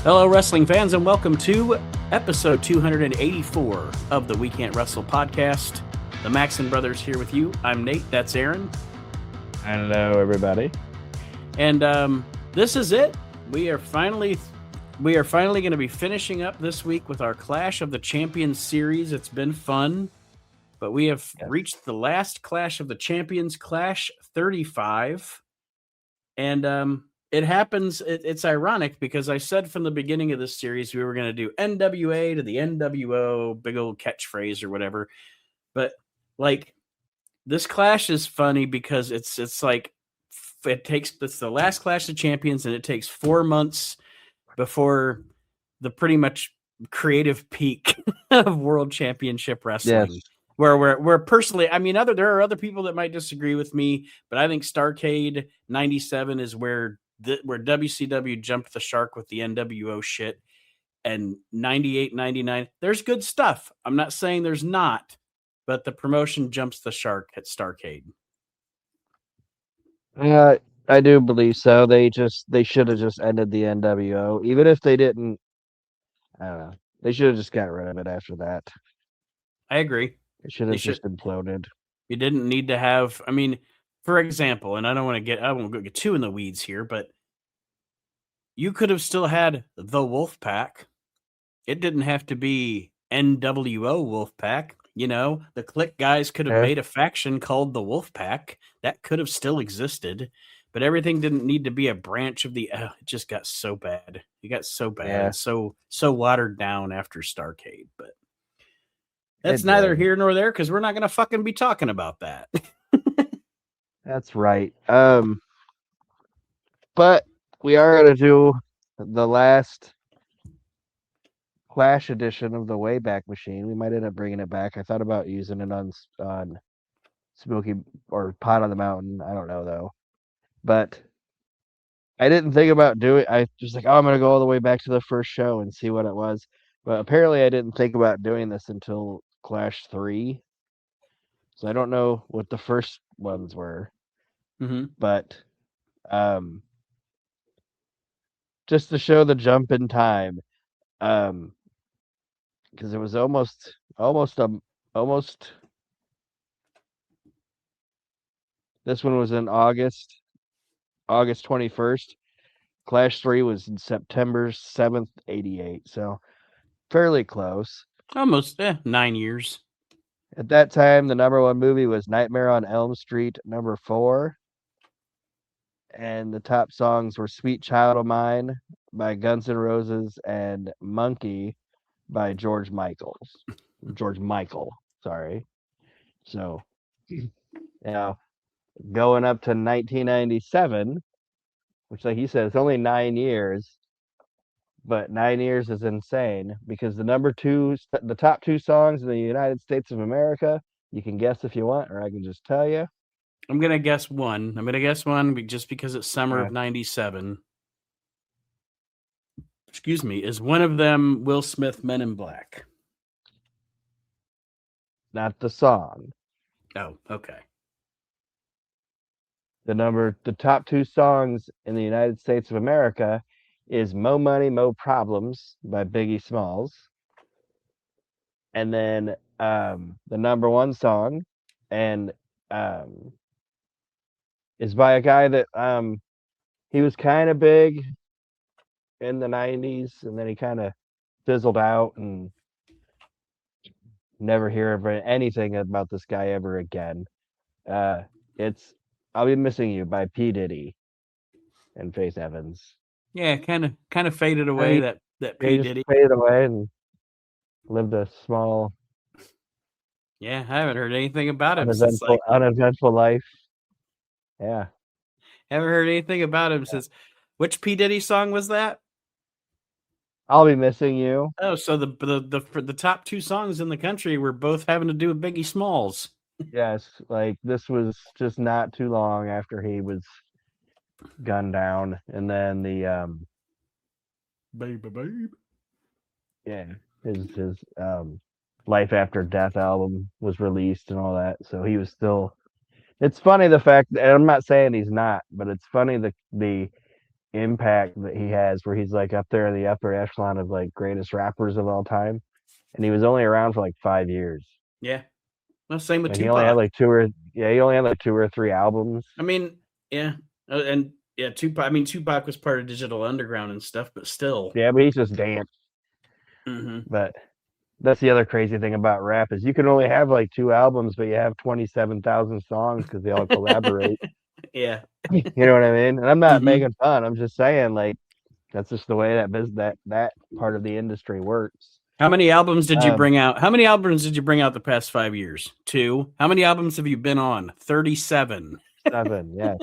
Hello, wrestling fans, and welcome to episode 284 of the We Can't Wrestle podcast. The Maxon Brothers here with you. I'm Nate. That's Aaron. Hello, everybody. And this is it. We are finally going to be finishing up this week with our Clash of the Champions series. It's been fun, but we have reached the last Clash of the Champions, Clash 35, and it happens. It's ironic because I said from the beginning of this series we were going to do NWA to the NWO, big old catchphrase or whatever. But like this Clash is funny because it's the last Clash of Champions, and it takes 4 months before the pretty much creative peak of World Championship Wrestling. Yes. Where we're personally, I mean, there are other people that might disagree with me, but I think Starrcade 97 is where WCW jumped the shark with the NWO shit, and 98, 99, there's good stuff. I'm not saying there's not, but the promotion jumps the shark at Starrcade. I do believe so. They should have just ended the NWO, even if they didn't. I don't know. They should have just got rid of it after that. I agree. It should have just imploded. You didn't need to have. I mean, for example, and I won't get too in the weeds here, but you could have still had the Wolfpack. It didn't have to be NWO Wolfpack. You know, the Click guys could have made a faction called the Wolfpack. That could have still existed, but everything didn't need to be a branch of the. It just got so bad. It got so bad, so watered down after Starrcade. But that's neither here nor there because we're not going to fucking be talking about that. That's right. But we are going to do the last Clash edition of the Wayback Machine. We might end up bringing it back. I thought about using it on Smoky or Pot on the Mountain. I don't know though, but I didn't think about doing. I just like, I'm gonna go all the way back to the first show and see what it was. But apparently, I didn't think about doing this until Clash 3. So I don't know what the first ones were. Mm-hmm. But just to show the jump in time, because it was almost. This one was in August 21st. Clash 3 was in September 7th, 88. So fairly close. Almost 9 years. At that time, the number one movie was Nightmare on Elm Street, number 4. And the top songs were Sweet Child of Mine by Guns N' Roses and Monkey by George Michael, sorry. So, going up to 1997, which, like you said, it's only 9 years, but 9 years is insane because the top 2 songs in the United States of America, you can guess if you want, or I can just tell you. I'm going to guess one. Just because it's summer of 97. Excuse me. Is one of them Will Smith, Men in Black? Not the song. Oh, okay. The top 2 songs in the United States of America is Mo Money, Mo Problems by Biggie Smalls. And then the number 1 song and is by a guy that he was kind of big in the 90s, and then he kind of fizzled out and never hear of anything about this guy ever again. It's I'll Be Missing You by P. Diddy and Faith Evans. Yeah, kind of faded away. That P. Diddy faded away and lived a small. Yeah, I haven't heard anything about him uneventful life. Yeah, haven't heard anything about him since. Which P. Diddy song was that? I'll Be Missing You. Oh, so the top 2 songs in the country were both having to do with Biggie Smalls. Yes, like this was just not too long after he was gunned down, and then the babe. Yeah, his Life After Death album was released and all that. So he was still. It's funny the fact that, and I'm not saying he's not, but it's funny the impact that he has, where he's like up there in the upper echelon of like greatest rappers of all time, and he was only around for like 5 years. Yeah. Well, same with Like he only had Tupac. like two or yeah, he only had like 2 or 3 albums. I mean, yeah. And yeah, Tupac. I mean, Tupac was part of Digital Underground and stuff, but still. Yeah, but he's just danced. Hmm. But that's the other crazy thing about rap is you can only have like 2 albums, but you have 27,000 songs because they all collaborate. Yeah. You know what I mean? And I'm not Hmm. making fun. I'm just saying like that's just the way that part of the industry works. How many albums did you Um, bring out? How many albums did you bring out the past 5 years? 2. How many albums have you been on? 37. 7, yeah.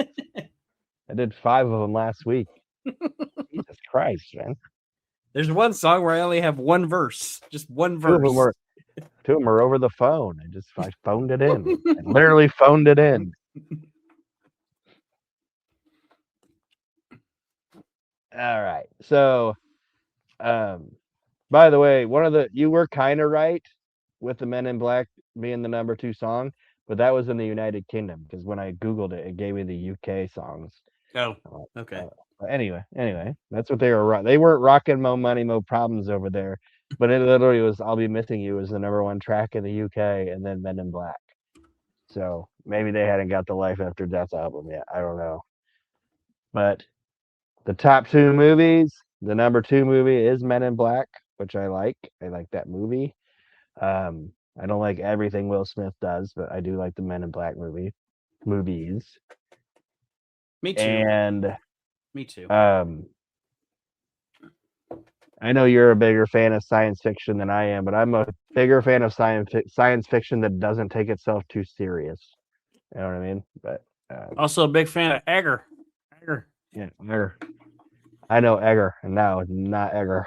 I did 5 of them last week. Jesus Christ, man. There's one song where I only have one verse, just one Two of them verse. were two of them are over the phone. I phoned it in. I literally phoned it in. All right. So, by the way, you were kind of right with the Men in Black being the number 2 song, but that was in the United Kingdom because when I googled it, it gave me the UK songs. Oh, Uh, okay. anyway, that's what they were. They weren't rocking "Mo Money Mo Problems" over there, but it literally was "I'll Be Missing You" was the number 1 track in the UK, and then Men in Black. So maybe they hadn't got the Life After Death album yet. I don't know. But the top 2 movies, the number 2 movie is Men in Black, which I like. I like that movie. I don't like everything Will Smith does, but I do like the Men in Black movies. Me too. And Me too. I know you're a bigger fan of science fiction than I am, but I'm a bigger fan of science fiction that doesn't take itself too serious. You know what I mean? But Also a big fan of Egger. Egger. yeah, Egger. I know Egger, and now it's not Egger.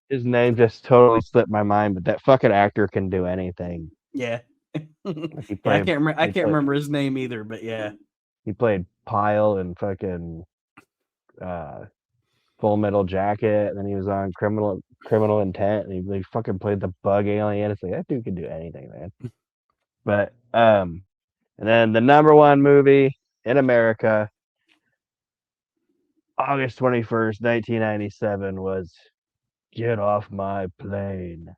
His name just totally slipped my mind, but that fucking actor can do anything. Yeah. Like he Yeah, I played, can't remember. I he can't played, remember his name either, but yeah. he played Pyle and fucking uh, Full Metal Jacket, and then he was on Criminal Intent, and he fucking played the bug alien. It's like that dude can do anything, man. But and then the number 1 movie in America, August 21st, 1997, was Get Off My Plane.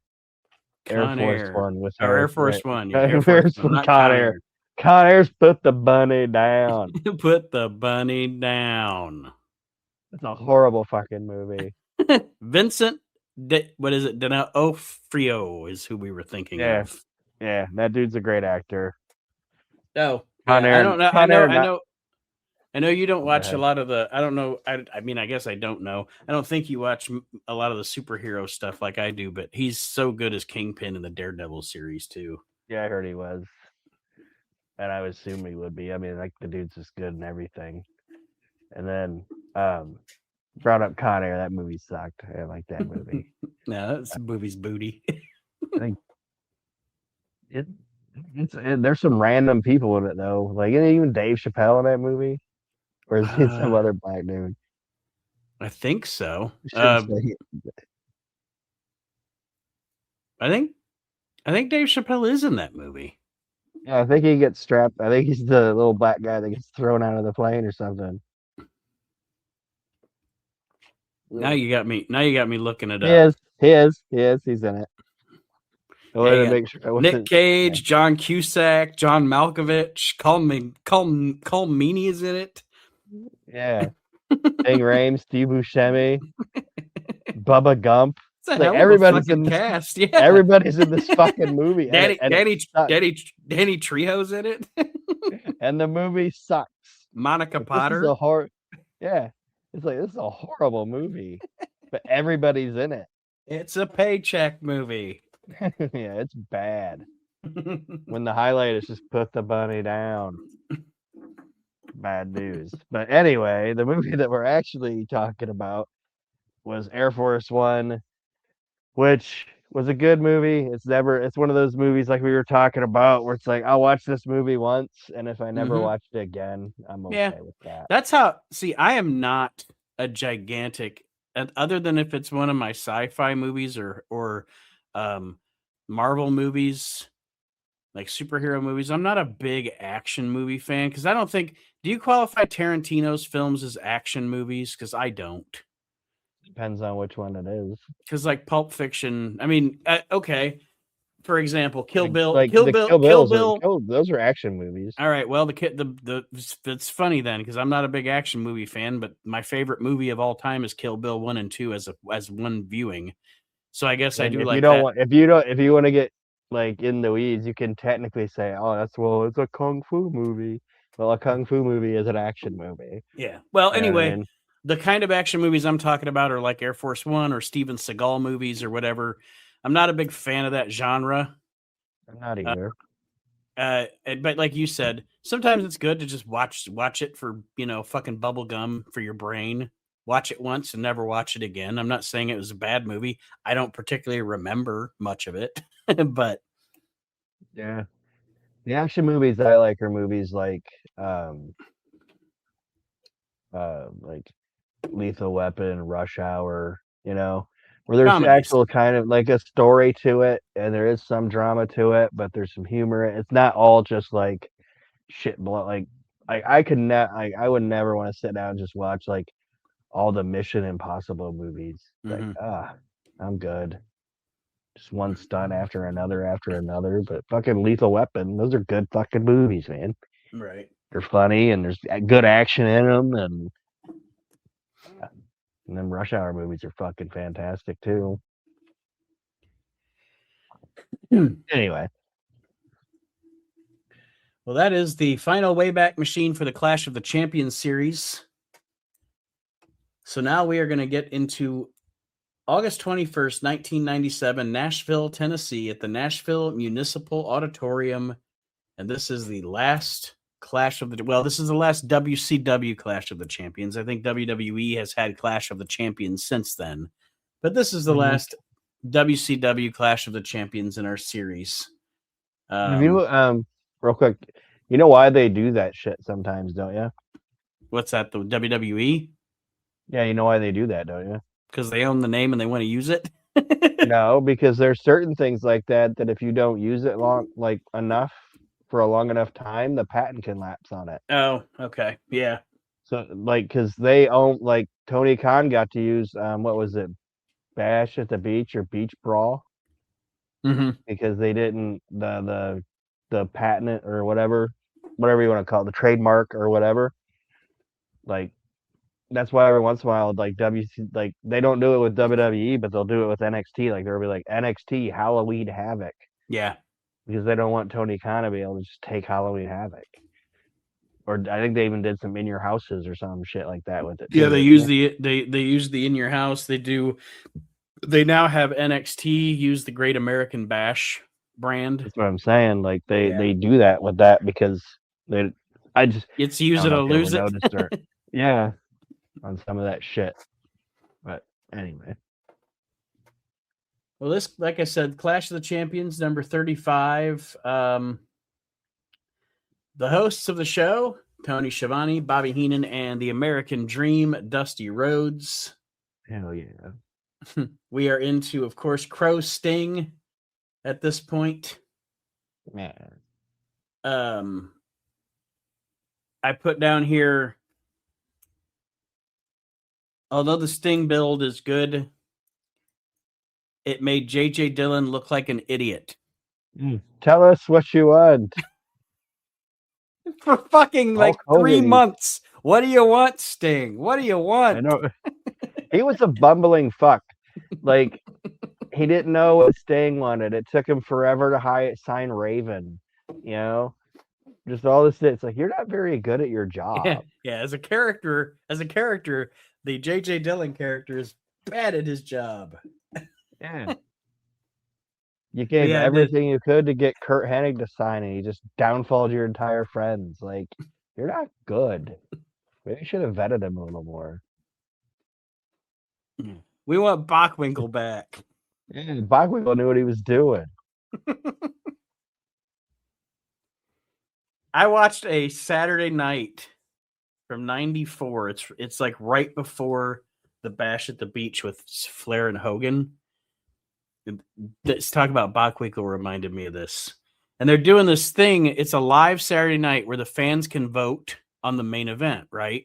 Air Con Force Air. One with Or Air her. Force One. Yeah, Air Force Where's One, not Con Con Air? Air. Con Air's put the bunny down. Put the bunny down. It's a horrible fucking movie. Vincent, what is it? D'Onofrio is who we were thinking Yeah, of. yeah, that dude's a great actor. Oh, Con yeah. I Air, don't know. Con Air, not. I know you don't Go watch a ahead. lot of the. I don't know. I mean, I guess I don't know. I don't think you watch a lot of the superhero stuff like I do. But he's so good as Kingpin in the Daredevil series too. Yeah, I heard he was, and I would assume he would be. I mean, like the dude's just good and everything. And then brought up Con Air. That movie sucked. I didn't like that movie. No, that's the movie's booty. I think it. There's some random people in it though. Like even Dave Chappelle in that movie, or is he some uh, other black dude? I think so. I shouldn't say. I think Dave Chappelle is in that movie. Yeah, I think he gets strapped. I think he's the little black guy that gets thrown out of the plane or something. Now you got me. Now you got me looking it He up. is. He is. He is. He's in it. I Yeah, wanted you to got make sure I Nick wasn't. Yeah. Cage, John Cusack, John Malkovich, Call Meany is in it. Yeah. Bing Rames, Steve Buscemi, Bubba Gump. It's a It's like hell of a fucking cast. Yeah, everybody's in this fucking movie, and it sucks. Danny Trejo's in it. And the movie sucks. Monica Like, this is Potter. a horror. Yeah, it's like this is a horrible movie, but everybody's in it. It's a paycheck movie. Yeah, it's bad. When the highlight is just put the bunny down. Bad news. But anyway, the movie that we're actually talking about was Air Force One, which was a good movie. It's one of those movies like we were talking about where it's like I'll watch this movie once, and if I never Hmm. watched it again, I'm Yeah, okay with that. that's how. See, I am not a gigantic, and other than if it's one of my sci-fi movies or um, Marvel movies. like superhero movies. I'm not a big action movie fan because I don't think. Do you qualify Tarantino's films as action movies? Because I don't. Depends on which one it is. Because like Pulp Fiction, I mean, okay. For example, Kill Like Bill, like Kill the Bill, Kill Kill Bills are Bill. those are action movies. All right, well, the kid, that's funny then because I'm not a big action movie fan, but my favorite movie of all time is Kill Bill 1 and 2 as one viewing. So I guess I And do like that. if you want to get like in the weeds, you can technically say, oh, it's a kung fu movie. Well, a kung fu movie is an action movie. Yeah. Well, You know what I anyway, mean? the kind of action movies I'm talking about are like Air Force One or Steven Seagal movies or whatever. I'm not a big fan of that genre. I'm not Uh, either. but like you said, sometimes it's good to just watch it for fucking bubble gum for your brain. Watch it once and never watch it again. I'm not saying it was a bad movie. I don't particularly remember much of it, but Yeah. The action movies I like are movies um like Lethal Weapon, Rush Hour, where there's comedies. actual kind of like a story to it and there is some drama to it, but there's some humor. It's not all just like shit blood. Like I would never want to sit down and just watch like all the Mission Impossible movies. Like, Hmm. I'm good. Just one stunt after another. But fucking Lethal Weapon, those are good fucking movies, man. Right. They're funny and there's good action in them, and then Rush Hour movies are fucking fantastic too. Anyway, Well, that is the final Wayback Machine for the Clash of the Champions series. So now we are going to get into August 21st, 1997, Nashville, Tennessee, at the Nashville Municipal Auditorium. And this is the last this is the last WCW Clash of the Champions. I think WWE has had Clash of the Champions since then. But this is the last WCW Clash of the Champions in our series. have you real quick, you know why they do that shit sometimes, don't you? What's that, the WWE? Yeah, you know why they do that, don't you? Because they own the name and they want to use it? No, because there's certain things like that that if you don't use it enough for a long enough time, the patent can lapse on it. Oh, okay. Yeah. So like, because they own like Tony Khan got to use what was it, Bash at the Beach or Beach Brawl Mm-hmm. because they didn't the patent or whatever you want to call it, the trademark or whatever. Like that's why every once in a while, like like they don't do it with WWE, but they'll do it with NXT. Like there'll be like NXT Halloween Havoc Yeah. because they don't want Tony Khan to be able to just take Halloween Havoc. Or I think they even did some in your houses or some shit like that with it Yeah, too, they didn't use they? they use the in your house. They now have NXT use the Great American Bash brand. That's what I'm saying. Like Yeah. they do that with that because they I just It's I use don't it know or if you ever lose it. noticed or yeah, on some of that shit. But anyway. Well, this, like I said, Clash of the Champions, number 35. The hosts of the show, Tony Schiavone, Bobby Heenan, and the American Dream, Dusty Rhodes. Hell yeah. We are into, of course, Crow Sting at this point. Man. I put down here, although the Sting build is good, it made J.J. Dillon look like an idiot. Tell us what you want. For fucking like Hulk 3 Hogan. months. What do you want, Sting? What do you want? I know he was a bumbling fuck. Like he didn't know what Sting wanted. It took him forever to sign Raven. You know, just all this. It's like you're not very good at your Yeah, job. yeah. As a character, the J.J. Dillon character is bad at his job. Yeah. You gave Yeah, everything you could to get Kurt Hennig to sign, and you just downfalled your entire friends. Like, you're not good. Maybe you should have vetted him a little more. we want Bockwinkel back. Yeah, Bockwinkel knew what he was doing. I watched a Saturday night from '94. It's like right before the Bash at the Beach with Flair and Hogan. Let's talk about Bockwinkel reminded me of this. And they're doing this thing. It's a live Saturday night where the fans can vote on the main event, right?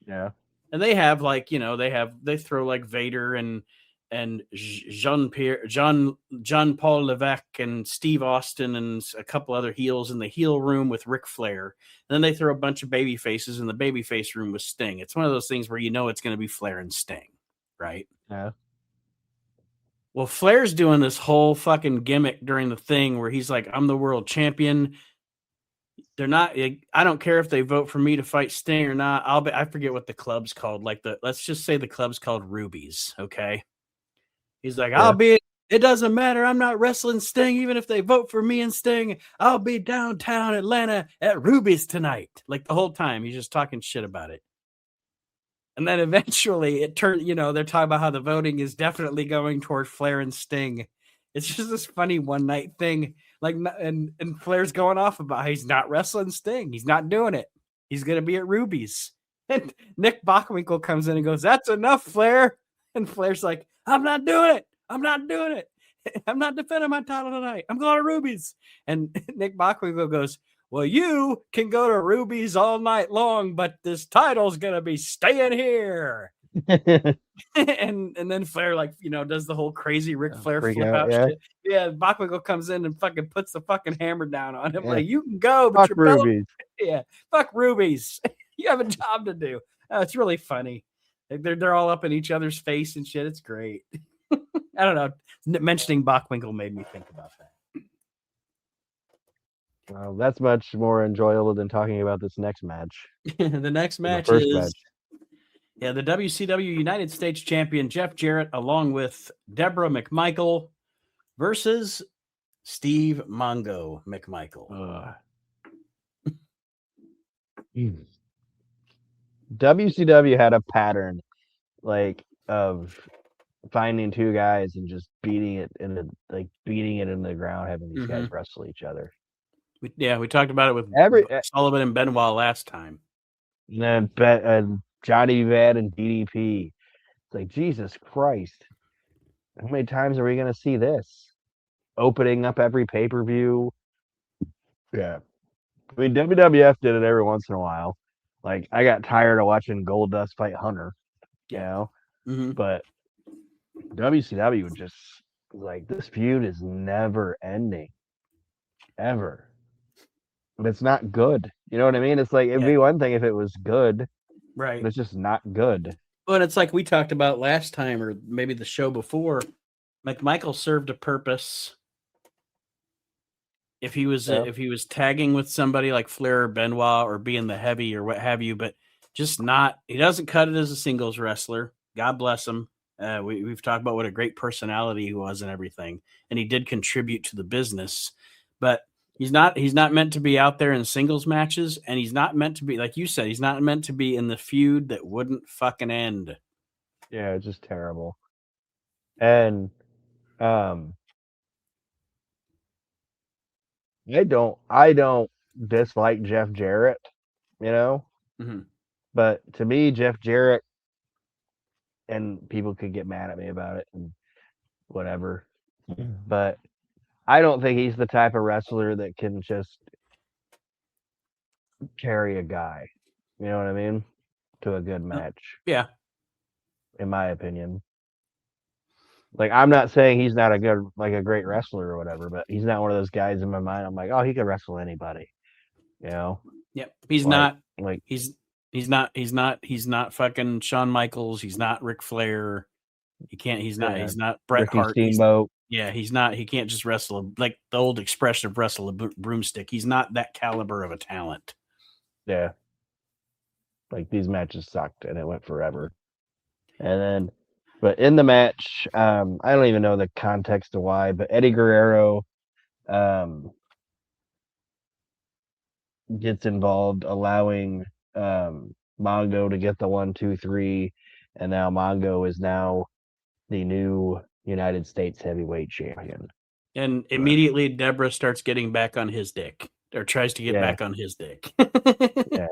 Yeah. And they have like, they throw like Vader and Jean Paul Levesque and Steve Austin and a couple other heels in the heel room with Ric Flair. And then they throw a bunch of baby faces in the baby face room with Sting. It's one of those things where it's going to be Flair and Sting, right? Yeah. Well, Flair's doing this whole fucking gimmick during the thing where he's like, I'm the world champion. They're not, I don't care if they vote for me to fight Sting or not. I forget what the club's called. Let's just say the club's called Rubies. Okay. He's like, it doesn't matter. I'm not wrestling Sting. Even if they vote for me and Sting, I'll be downtown Atlanta at Rubies tonight. Like the whole time he's just talking shit about it. And then eventually it turned, they're talking about how the voting is definitely going toward Flair and Sting. It's just this funny one night thing. Like, and Flair's going off about how he's not wrestling Sting. He's not doing it. He's going to be at Ruby's. And Nick Bockwinkel comes in and goes, "That's enough, Flair." And Flair's like, "I'm not doing it. I'm not doing it. I'm not defending my title tonight. I'm going to Ruby's." And Nick Bockwinkel goes, "Well, you can go to Ruby's all night long, but this title's going to be staying here." and then Flair, does the whole crazy Ric Flair flip out shit. Yeah, Bockwinkel comes in and fucking puts the fucking hammer down on him. Like, you can go, but fuck Rubies. Yeah, fuck Rubies. You have a job to do. It's really funny. They're all up in each other's face and shit. It's great. I don't know. Mentioning Bockwinkel made me think about that. Well, that's much more enjoyable than talking about this next match. The next match is the WCW United States Champion Jeff Jarrett along with Deborah McMichael versus Steve Mongo McMichael. WCW had a pattern of finding two guys and just beating it in the ground, having these guys wrestle each other. We talked about it with Sullivan and Benoit last time. And then Johnny Van and DDP. It's like, Jesus Christ. How many times are we going to see this? Opening up every pay-per-view. Yeah. I mean, WWF did it every once in a while. Like, I got tired of watching Goldust fight Hunter, but WCW would just, this feud is never ending. Ever. But it's not good. You know what I mean? It's like, it'd be one thing if it was good. Right. But it's just not good. Well, and it's like we talked about last time, or maybe the show before. McMichael served a purpose. If he was tagging with somebody like Flair or Benoit or being the heavy or what have you, but just not, he doesn't cut it as a singles wrestler. God bless him. We've talked about what a great personality he was and everything, and he did contribute to the business. But he's not meant to be out there in singles matches, and he's not meant to be, like you said, he's not meant to be in the feud that wouldn't fucking end. Yeah, it's just terrible. And I don't dislike Jeff Jarrett, but to me, Jeff Jarrett, and people could get mad at me about it and whatever, but I don't think he's the type of wrestler that can just carry a guy, you know what I mean, to a good match. Yeah. In my opinion. Like, I'm not saying he's not a great wrestler or whatever, but he's not one of those guys in my mind. I'm like, oh, he could wrestle anybody, Yep. He's not fucking Shawn Michaels. He's not Ric Flair. He's not Bret Ricky Hart. Steamboat. He can't just wrestle like the old expression of wrestle a broomstick. He's not that caliber of a talent. Yeah. Like, these matches sucked and it went forever. And then, but in the match, I don't even know the context of why, but Eddie Guerrero gets involved, allowing Mongo to get the 1, 2, 3, and now Mongo is now the new United States heavyweight champion. And immediately Deborah starts getting back on his dick, or tries to get back on his dick. Yeah.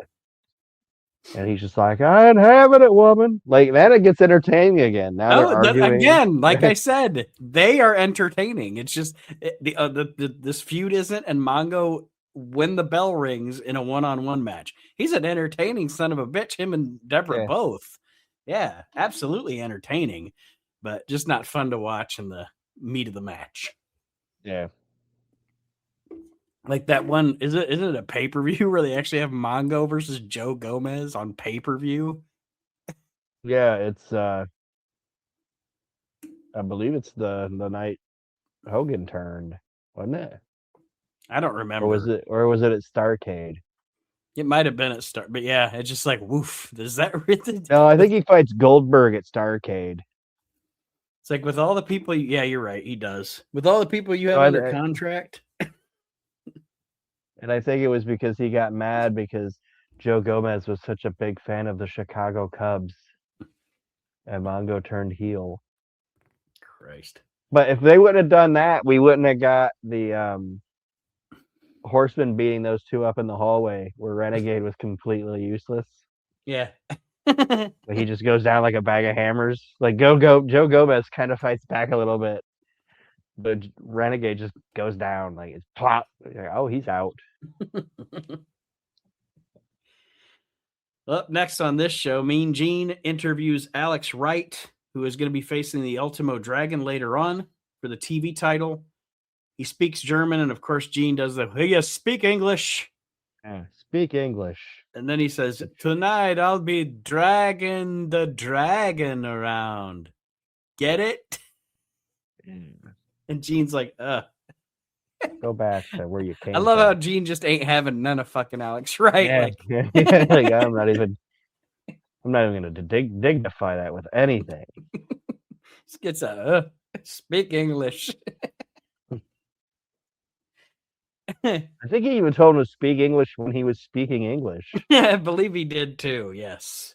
And he's just like, I ain't having it, woman. Like, then it gets entertaining again. Now they're No, arguing. again, like I said, they are entertaining. It's just this feud isn't, and Mongo, when the bell rings in a one-on-one match, he's an entertaining son of a bitch. Him and Deborah Yeah. both, yeah, absolutely entertaining, but just not fun to watch in the meat of the match. Yeah. Like that one, isn't it a pay-per-view where they actually have Mongo versus Joe Gomez on pay-per-view? Yeah, it's I believe it's the night Hogan turned, wasn't it? I don't remember. Or was it at Starcade? It might have been at start, but yeah, it's just like woof. Does that really? No, I think he fights Goldberg at Starcade. It's like with all the people. Yeah, you're right. He does. With all the people you have No, under contract. and I think it was because he got mad because Joe Gomez was such a big fan of the Chicago Cubs, and Mongo turned heel. Christ. But if they wouldn't have done that, we wouldn't have got the Horseman beating those two up in the hallway where Renegade was completely useless. Yeah. But he just goes down like a bag of hammers. Like Joe Gomez kind of fights back a little bit, but Renegade just goes down like it's plop. Like, oh, he's out. Up next on this show, Mean Gene interviews Alex Wright, who is going to be facing the Ultimo Dragon later on for the TV title. He speaks German, and of course, Gene does the "Hey, you speak English?" Speak English. And then he says, "Tonight I'll be dragging the dragon around. Get it?" And Gene's like, Go back to where you came I love from. how Gene just ain't having none of fucking Alex Wright. Yeah. Like, Like, I'm not even going to dignify that with anything. just gets a speak English. I think he even told him to speak English when he was speaking English. I believe he did too. Yes.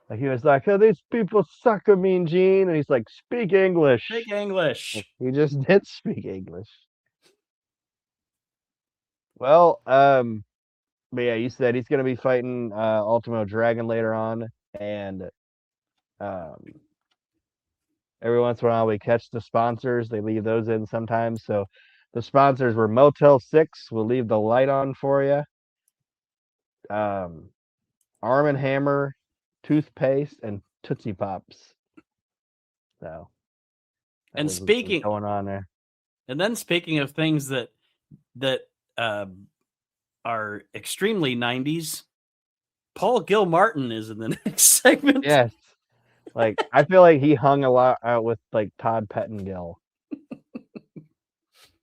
Like he was like, "Oh, these people suck at Mean Gene," and he's like, "Speak English." Speak English. He just did speak English. Well, but yeah, you said he's gonna be fighting Ultimo Dragon later on, and um, every once in a while we catch the sponsors. They leave those in sometimes. So the sponsors were Motel 6. We'll leave the light on for you. Arm and Hammer, toothpaste, and Tootsie Pops. So that And was speaking, going on there. and then speaking of things that are extremely 90s, Paul Gilmartin is in the next segment. Yes. Like I feel like he hung a lot out with like Todd Pettengill.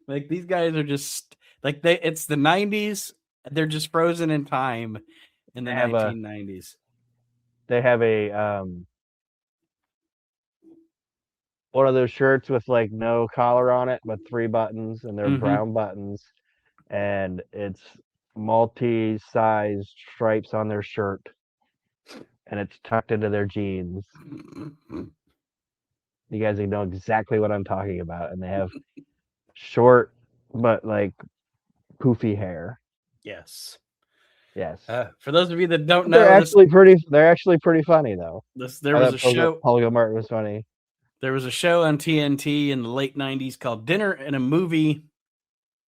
Like these guys are just like it's the 90s. They're just frozen in time in the 1990s. They have a one of those shirts with like no collar on it, but 3 buttons, and they're brown buttons, and it's multi-sized stripes on their shirt, and it's tucked into their jeans. You guys know exactly what I'm talking about, and they have short but like poofy hair. Yes. Yes. For those of you that don't know, They're actually pretty funny though. There was a show. Paul Gilmartin was funny. There was a show on TNT in the late 90s called Dinner and a Movie,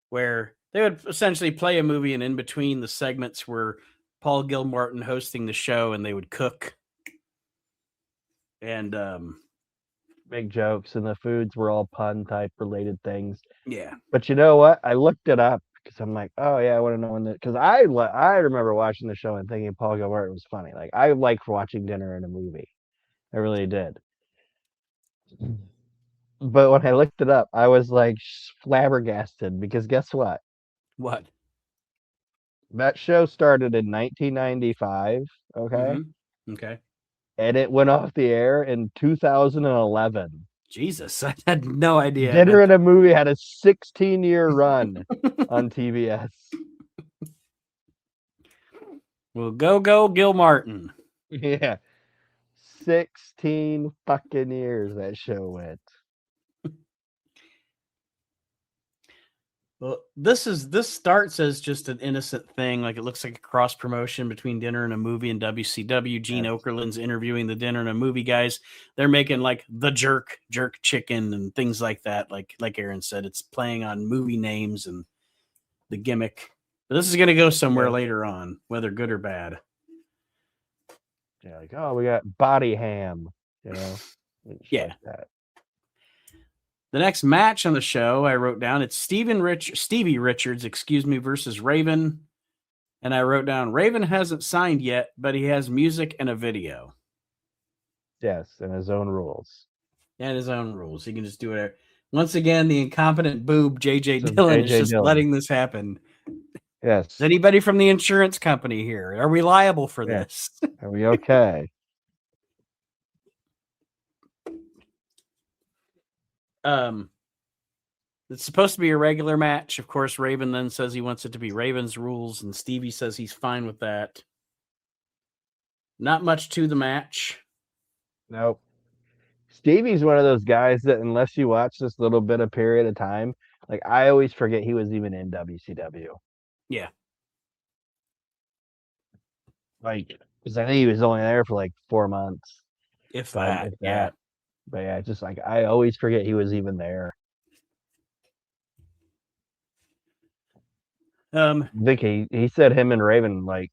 where they would essentially play a movie, and in between the segments were Paul Gilmartin hosting the show, and they would cook. And big jokes, and the foods were all pun type related things. Yeah. But you know what? I looked it up because I'm like, oh yeah, I want to know when that, because I remember watching the show and thinking Paul Gilmartin was funny. Like I liked watching Dinner and a Movie. I really did. But when I looked it up, I was like flabbergasted because guess what? What? That show started in 1995, okay? Okay. And it went off the air in 2011. Jesus, I had no idea. Dinner and a Movie had a 16-year run on TBS. Well, go Gilmartin. Yeah. 16 fucking years that show went. Well, this starts as just an innocent thing, like it looks like a cross promotion between Dinner and a Movie and WCW. Gene Okerlund's interviewing the Dinner and a Movie guys. They're making like the jerk chicken and things like that. Like Aaron said, it's playing on movie names and the gimmick. But this is going to go somewhere later on, whether good or bad. Yeah, like, oh, we got body ham, Yeah. like that. The next match on the show, I wrote down, it's Stevie Richards, versus Raven. And I wrote down, Raven hasn't signed yet, but he has music and a video. Yes, and his own rules. And his own rules. He can just do whatever. Once again, the incompetent boob, J.J. Dillon, is just letting this happen. Yes. Is anybody from the insurance company here? Are we liable for this? Are we okay? It's supposed to be a regular match. Of course, Raven then says he wants it to be Raven's rules, and Stevie says he's fine with that. Not much to the match. Nope. Stevie's one of those guys that unless you watch this little bit of period of time, like I always forget he was even in WCW. Yeah. Like, because I think he was only there for like 4 months. If that. Yeah. But yeah, just like I always forget he was even there. I think he said him and Raven like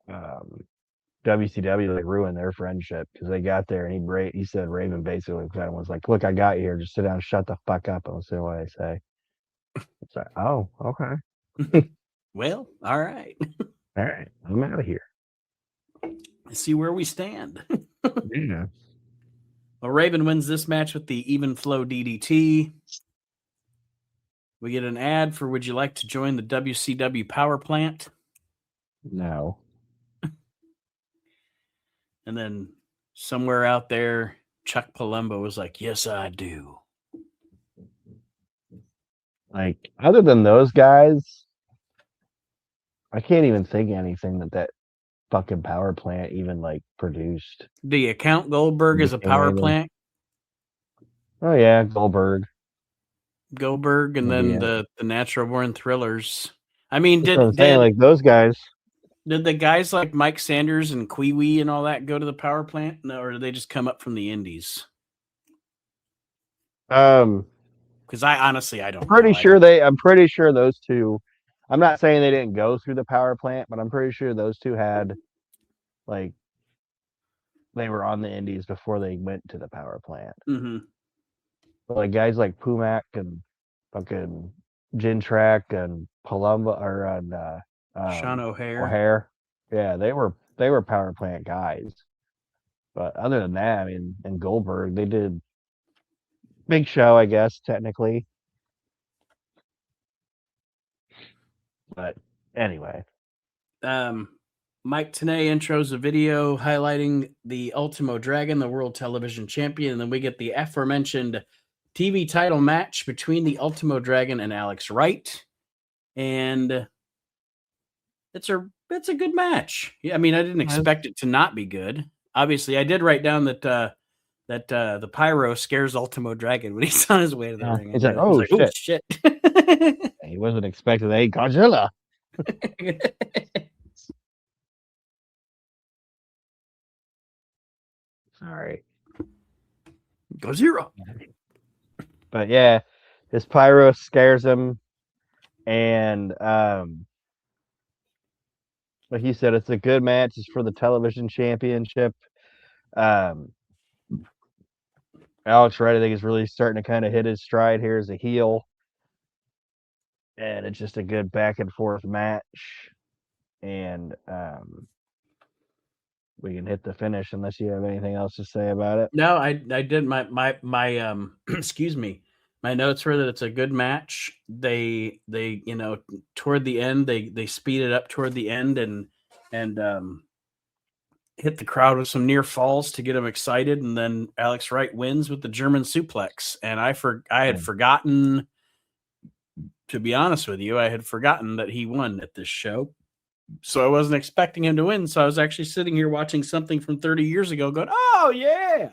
WCW like ruined their friendship because they got there and he said Raven basically kind of was like, "Look, I got you here. Just sit down, and shut the fuck up, and listen to what I say." It's like, oh, okay. Well, all right. All right, I'm out of here. Let's see where we stand. Yeah. Well, Raven wins this match with the even flow DDT. We get an ad for would you like to join the WCW power plant? No. And then somewhere out there, Chuck Palumbo was like, yes, I do. Like, other than those guys, I can't even think of anything that fucking power plant even like produced. Do you count Goldberg as a power plant? Oh yeah, Goldberg, and then the Natural Born Thrillers. I mean, did like those guys? Did the guys like Mike Sanders and Kwee and all that go to the power plant? No, or did they just come up from the indies? Because I honestly I don't. I'm pretty sure those two. I'm not saying they didn't go through the power plant, but I'm pretty sure those two had like they were on the indies before they went to the power plant. Mm-hmm. But like guys like Pumac and fucking Gin-Track and Palumbo or Sean O'Hare. Yeah, they were power plant guys. But other than that, I mean, and Goldberg, they did Big Show, I guess, technically. But anyway. Mike Tenay intros a video highlighting the Ultimo Dragon, the world television champion, and then we get the aforementioned TV title match between the Ultimo Dragon and Alex Wright. And it's a good match. Yeah, I mean, I didn't expect it to not be good. Obviously, I did write down that the pyro scares Ultimo Dragon when he's on his way to the ring. He's like, oh shit. He wasn't expecting a Godzilla. Sorry. Godzilla. But yeah, his pyro scares him. And like he said, it's a good match. It's for the television championship. Alex Wright, I think, is really starting to kind of hit his stride here as a heel. And it's just a good back and forth match. And we can hit the finish unless you have anything else to say about it. No, I did my excuse me. My notes were that it's a good match. They toward the end they speed it up toward the end and hit the crowd with some near falls to get them excited, and then Alex Wright wins with the German suplex. And I had forgotten, to be honest with you, I had forgotten that he won at this show. So I wasn't expecting him to win. So I was actually sitting here watching something from 30 years ago going, oh, yeah.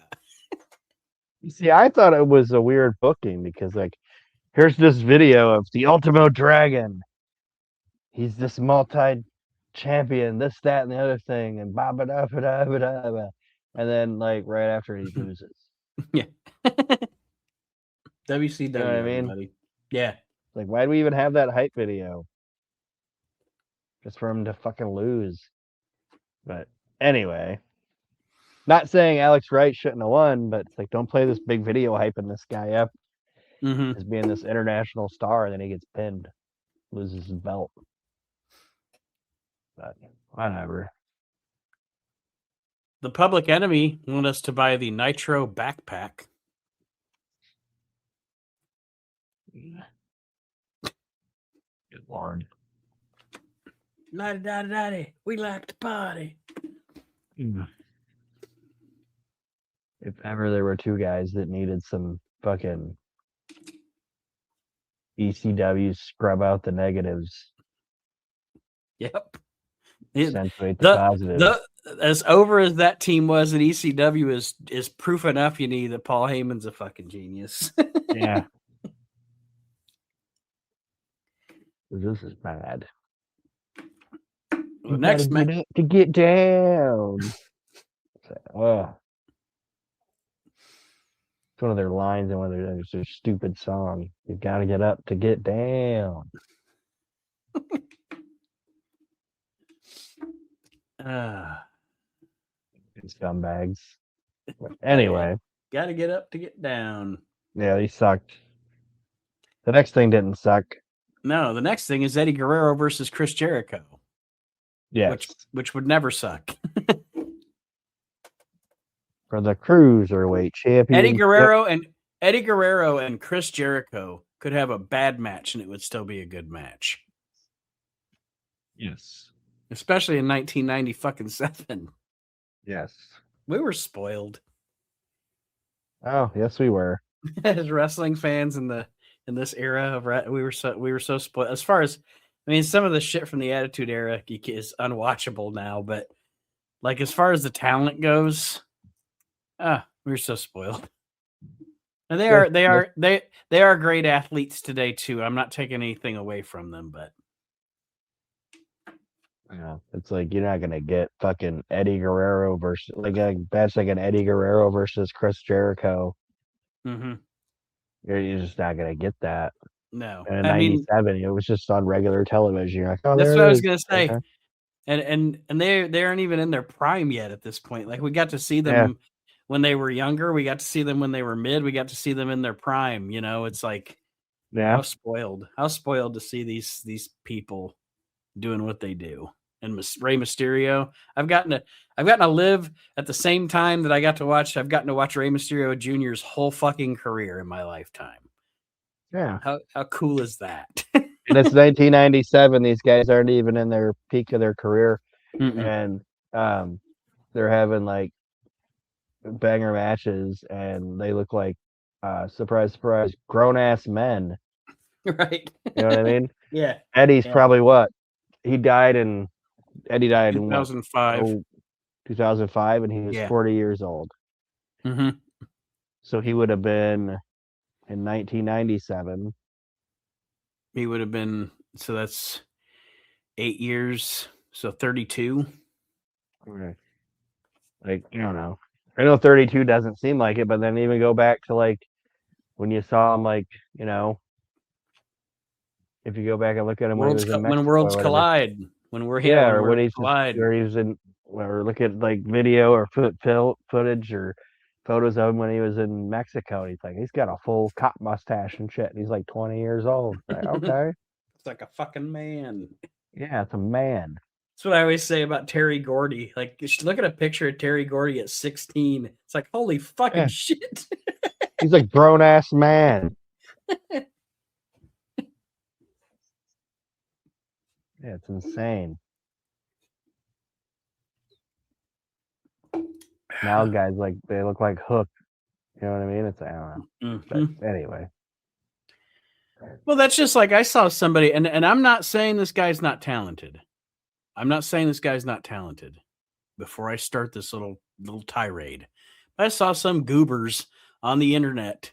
See, I thought it was a weird booking because, like, Here's this video of the Ultimo Dragon. He's this multi-champion, this, that, and the other thing, and ba ba da ba da ba da ba. And then, like, right after he loses. Yeah. WCW, You know what I mean? everybody. Yeah. Like, why do we even have that hype video? Just for him to fucking lose. But anyway, not saying Alex Wright shouldn't have won, but it's like, don't play this big video hyping this guy up as being this international star, and then he gets pinned, loses his belt. But whatever. The Public Enemy wanted us to buy the Nitro backpack. Good Lord. La-da-da-da-da. We like to party. If ever there were two guys that needed some fucking ECW scrub out the negatives, Yep. accentuate the positives. As over as that team was at ECW is proof enough you need that Paul Heyman's a fucking genius. Yeah. This is bad. Well, next match to get down. Oh. It's one of their lines in one of their stupid song. You gotta get up to get down. Scumbags. But anyway. Gotta get up to get down. Yeah, he sucked. The next thing didn't suck. No, the next thing is Eddie Guerrero versus Chris Jericho. Yes. Which would never suck. For the Cruiserweight champion. Eddie Guerrero and Chris Jericho could have a bad match and it would still be a good match. Yes. Especially in 1997. Yes. We were spoiled. Oh, yes, we were. As wrestling fans in this era of we were so spoiled. As far as, I mean, some of the shit from the Attitude Era is unwatchable now, but like as far as the talent goes, we were so spoiled. And they are great athletes today too. I'm not taking anything away from them, but yeah, it's like you're not gonna get fucking Eddie Guerrero versus like a match like an Eddie Guerrero versus Chris Jericho. Mm-hmm. You're just not gonna get that. No, and in '97, it was just on regular television. You're like, oh, that's what I was gonna say. Okay. And they aren't even in their prime yet at this point. Like we got to see them when they were younger. We got to see them when they were mid. We got to see them in their prime. You know, it's like, how spoiled to see these people doing what they do. And Rey Mysterio, I've gotten to live at the same time that I've gotten to watch Rey Mysterio Jr.'s whole fucking career in my lifetime. Yeah. How cool is that? And it's 1997. These guys aren't even in their peak of their career. And they're having like banger matches and they look like surprise, grown ass men. Right. You know what I mean? Yeah. Eddie's probably what? Eddie died in 2005. what? 2005, and he was 40 years old. Mm-hmm. So he would have been in 1997. He would have been, so that's 8 years, so 32. Okay. Like, I don't know. I know 32 doesn't seem like it, but then even go back to like when you saw him, like, you know, if you go back and look at him when Worlds Collide, when we're or when he's collide, or he was in, or look at like video or footage or photos of him when he was in Mexico. And he's like, he's got a full cop mustache and shit. And he's like 20 years old. Like, okay, it's like a fucking man. Yeah, it's a man. That's what I always say about Terry Gordy. Like, you should look at a picture of Terry Gordy at 16. It's like, holy fucking shit. He's a grown ass man. Yeah, it's insane. Now guys like they look like Hook. You know what I mean? It's, I don't know. But anyway. Well, that's just like I saw somebody, and I'm not saying this guy's not talented. Before I start this little tirade, I saw some goobers on the internet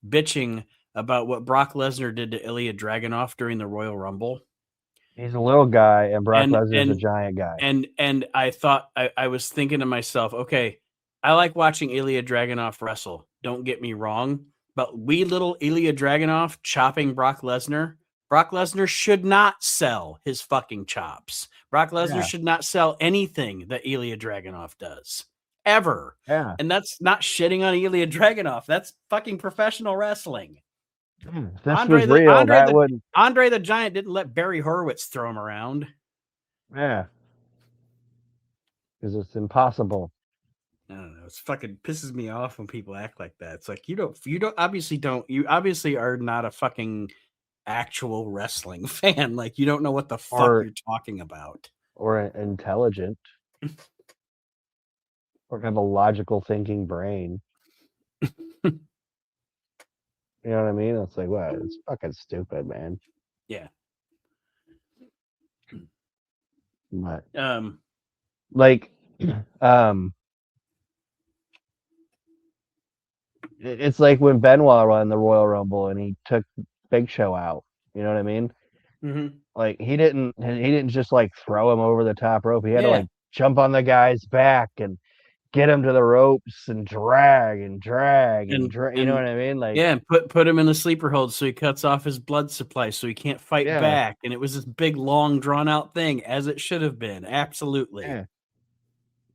bitching about what Brock Lesnar did to Ilya Dragunov during the Royal Rumble? He's a little guy, and Brock And Lesnar's a giant guy. and I thought I was thinking to myself, okay, I like watching Ilya Dragunov wrestle. Don't get me wrong, but wee little Ilya Dragunov chopping Brock Lesnar. Brock Lesnar should not sell his fucking chops. Brock Lesnar should not sell anything that Ilya Dragunov does ever. Yeah. And that's not shitting on Ilya Dragunov. That's fucking professional wrestling. If this was real, that wouldn't. Andre the Giant didn't let Barry Horowitz throw him around. Yeah. Because it's impossible. I don't know. It's fucking pisses me off when people act like that. It's like you obviously are not a fucking actual wrestling fan. Like you don't know what the fuck you're talking about. Or intelligent. Or have a logical thinking brain. You know what I mean? It's like, what? It's fucking stupid, man. Yeah. But, it's like when Benoit won the Royal Rumble and he took Big Show out. You know what I mean? Mm-hmm. Like he didn't just like throw him over the top rope. He had to like jump on the guy's back and get him to the ropes and drag. You know what I mean? Like, yeah, put him in the sleeper hold so he cuts off his blood supply so he can't fight back. And it was this big, long, drawn out thing, as it should have been. Absolutely. Yeah.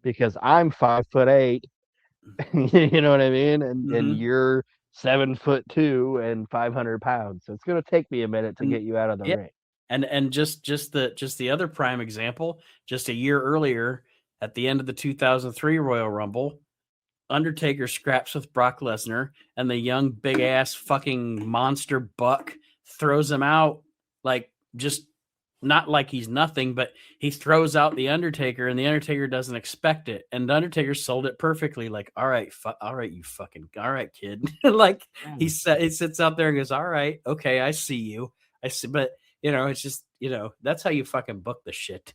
Because I'm 5'8", you know what I mean, and you're 7'2" and 500 pounds. So it's gonna take me a minute to get you out of the ring. And just the other prime example, just a year earlier, at the end of the 2003 Royal Rumble, Undertaker scraps with Brock Lesnar, and the young big ass fucking monster Buck throws him out, like just not like he's nothing, but he throws out the Undertaker, and the Undertaker doesn't expect it, and the Undertaker sold it perfectly. Like, all right, kid. Like he sits out there and goes, all right, okay, I see you, but it's just that's how you fucking book the shit.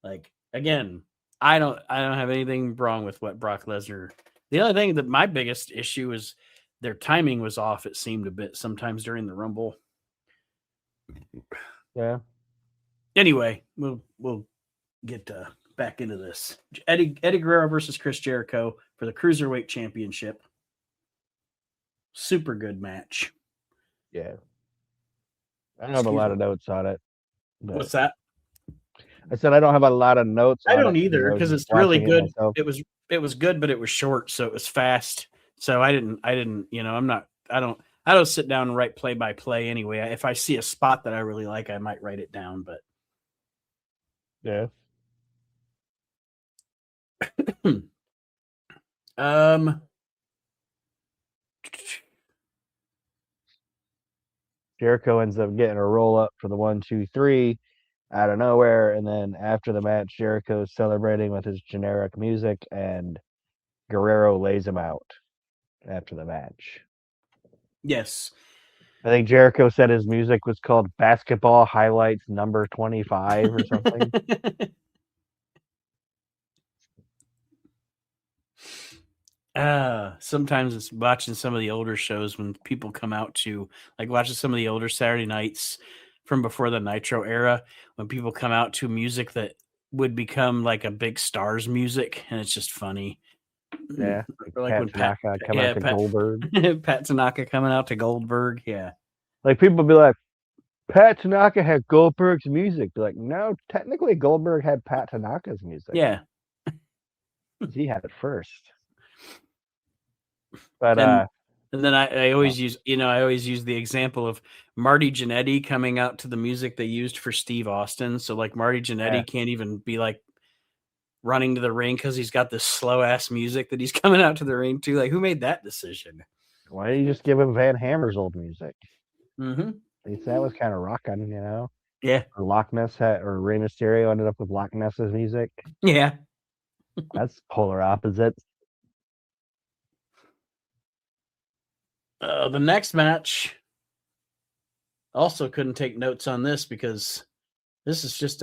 Like again. I don't have anything wrong with what Brock Lesnar. The other thing that my biggest issue is their timing was off. It seemed a bit sometimes during the Rumble. Yeah. Anyway, we'll get back into this. Eddie Guerrero versus Chris Jericho for the Cruiserweight Championship. Super good match. Yeah. I don't have a lot of notes on it. What's that? I said I don't have a lot of notes. I don't either because it's really good. It was good, but it was short, so it was fast. So I didn't. I don't sit down and write play by play anyway. If I see a spot that I really like, I might write it down. But yeah. Jericho ends up getting a roll up for the 1, 2, 3 out of nowhere, and then after the match, Jericho's celebrating with his generic music, and Guerrero lays him out after the match. Yes. I think Jericho said his music was called Basketball Highlights Number 25 or something. Sometimes it's watching some of the older shows when people come out to, like, watching some of the older Saturday nights from before the Nitro era, when people come out to music that would become like a big stars music, and it's just funny. Yeah, like Pat Tanaka coming out to Goldberg. Pat Tanaka coming out to Goldberg, yeah. Like people be like, Pat Tanaka had Goldberg's music. Be like, no, technically Goldberg had Pat Tanaka's music. Yeah, he had it first. But and then I always use the example of Marty Jannetty coming out to the music they used for Steve Austin. So like Marty Jannetty can't even be like running to the ring because he's got this slow ass music that he's coming out to the ring to. Like, who made that decision? Why didn't you just give him Van Hammer's old music? Mm-hmm. At least that was kind of rocking, you know. Yeah. Or Loch Ness or Rey Mysterio ended up with Loch Ness's music. Yeah. That's polar opposites. The next match, also couldn't take notes on this because this is just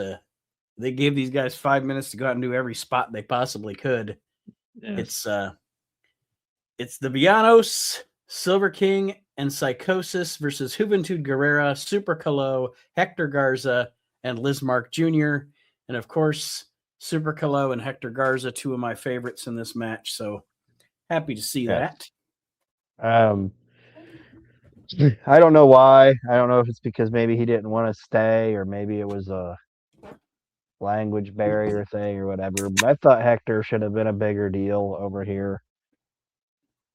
they gave these guys 5 minutes to go out and do every spot they possibly could. Yes. It's the Villanos, Silver King, and Psychosis versus Juventud Guerrera, Super Calo, Hector Garza, and Lismark Jr. And of course, Super Calo and Hector Garza, two of my favorites in this match. So happy to see that. I don't know why. I don't know if it's because maybe he didn't want to stay, or maybe it was a language barrier thing or whatever. But I thought Hector should have been a bigger deal over here.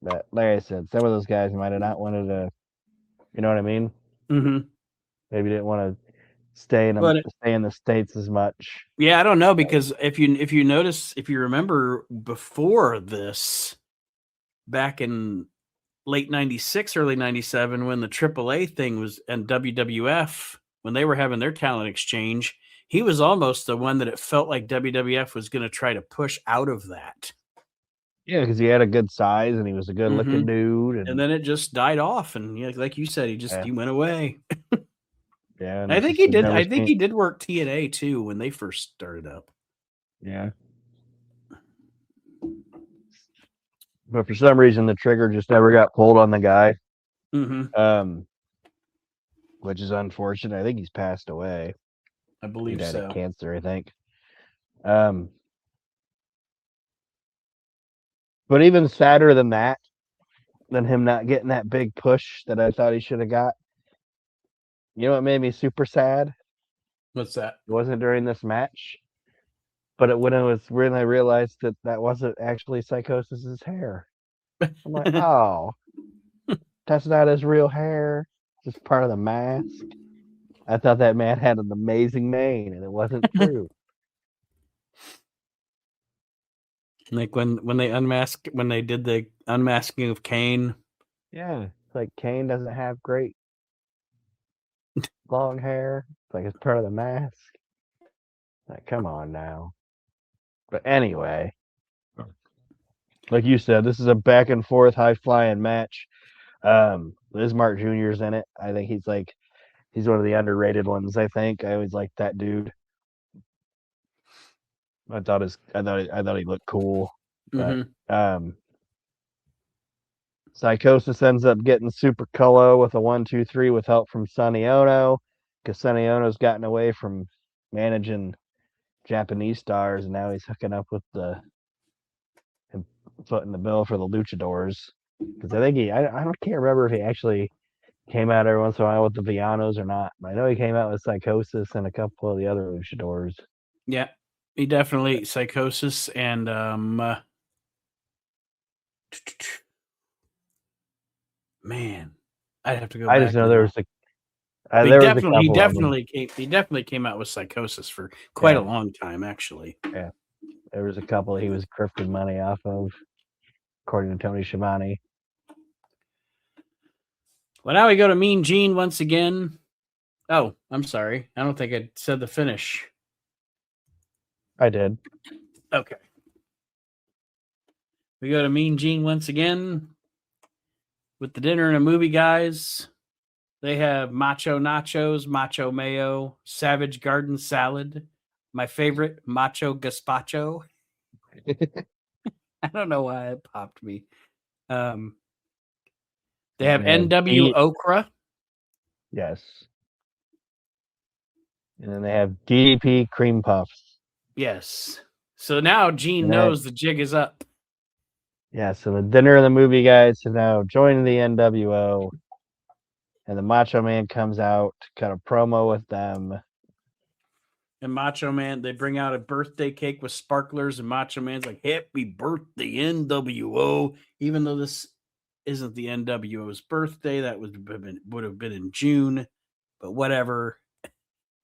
But like I said, some of those guys might have not wanted to. You know what I mean? Mm-hmm. Maybe didn't want to stay in the States as much. Yeah, I don't know, because if you notice, if you remember before this, back in late 96, early 97, when the AAA thing was, and WWF, when they were having their talent exchange, he was almost the one that it felt like WWF was going to try to push out of that. Yeah, because he had a good size and he was a good looking dude. And then it just died off. And like you said, he went away. Yeah. I think he did. I think he did work TNA too when they first started up. Yeah. But for some reason, the trigger just never got pulled on the guy. Which is unfortunate. I think he's passed away. I believe he died so. Of cancer, I think. But even sadder than that, than him not getting that big push that I thought he should have got. You know what made me super sad? What's that? It wasn't during this match, but when I realized that wasn't actually Psychosis's hair. I'm like, oh, that's not his real hair. It's just part of the mask. I thought that man had an amazing mane, and it wasn't true. Like when they did the unmasking of Kane. Yeah, it's like Kane doesn't have great long hair. It's like it's part of the mask. Like, come on now. But anyway, like you said, this is a back and forth, high flying match. Lismark Jr.'s in it. I think he's one of the underrated ones. I always liked that dude. I thought he looked cool. But Psychosis ends up getting Super Colo with a 1-2-3 with help from Sonny Ono, because Sonny Ono's gotten away from managing Japanese stars, and now he's hooking up with and footing the bill for the luchadors. Because I think I can't remember if he actually came out every once in a while with the Villanos or not. But I know he came out with Psychosis and a couple of the other luchadors. Yeah, he definitely Psychosis and man, I'd have to go. I just know there was he definitely came out with Psychosis for quite a long time, actually. Yeah, there was a couple he was grifting money off of, according to Tony Schiavone. Well, now we go to Mean Gene once again. Oh, I'm sorry. I don't think I said the finish. I did. Okay. We go to Mean Gene once again with the dinner and a movie guys. They have Macho Nachos, Macho Mayo, Savage Garden Salad, my favorite, Macho Gazpacho. I don't know why it popped me. They have NW Okra. Yes. And then they have DDP Cream Puffs. Yes. So now Gene knows the jig is up. Yeah, so the dinner and the movie guys have now joined the NWO. And the Macho Man comes out to cut a promo with them. And Macho Man, they bring out a birthday cake with sparklers, and Macho Man's like, "Happy birthday, NWO!" Even though this isn't the NWO's birthday, that would have been in June, but whatever.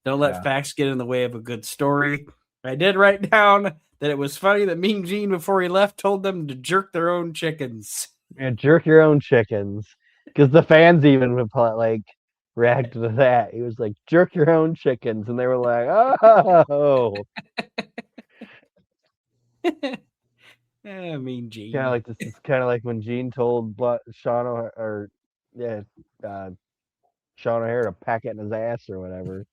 Don't let facts get in the way of a good story. I did write down that it was funny that Mean Gene, before he left, told them to jerk their own chickens. Yeah, jerk your own chickens. Because the fans even reacted to that. He was like, jerk your own chickens. And they were like, oh. Mean Gene. This is kind of like when Gene told Sean O'Hare to pack it in his ass or whatever.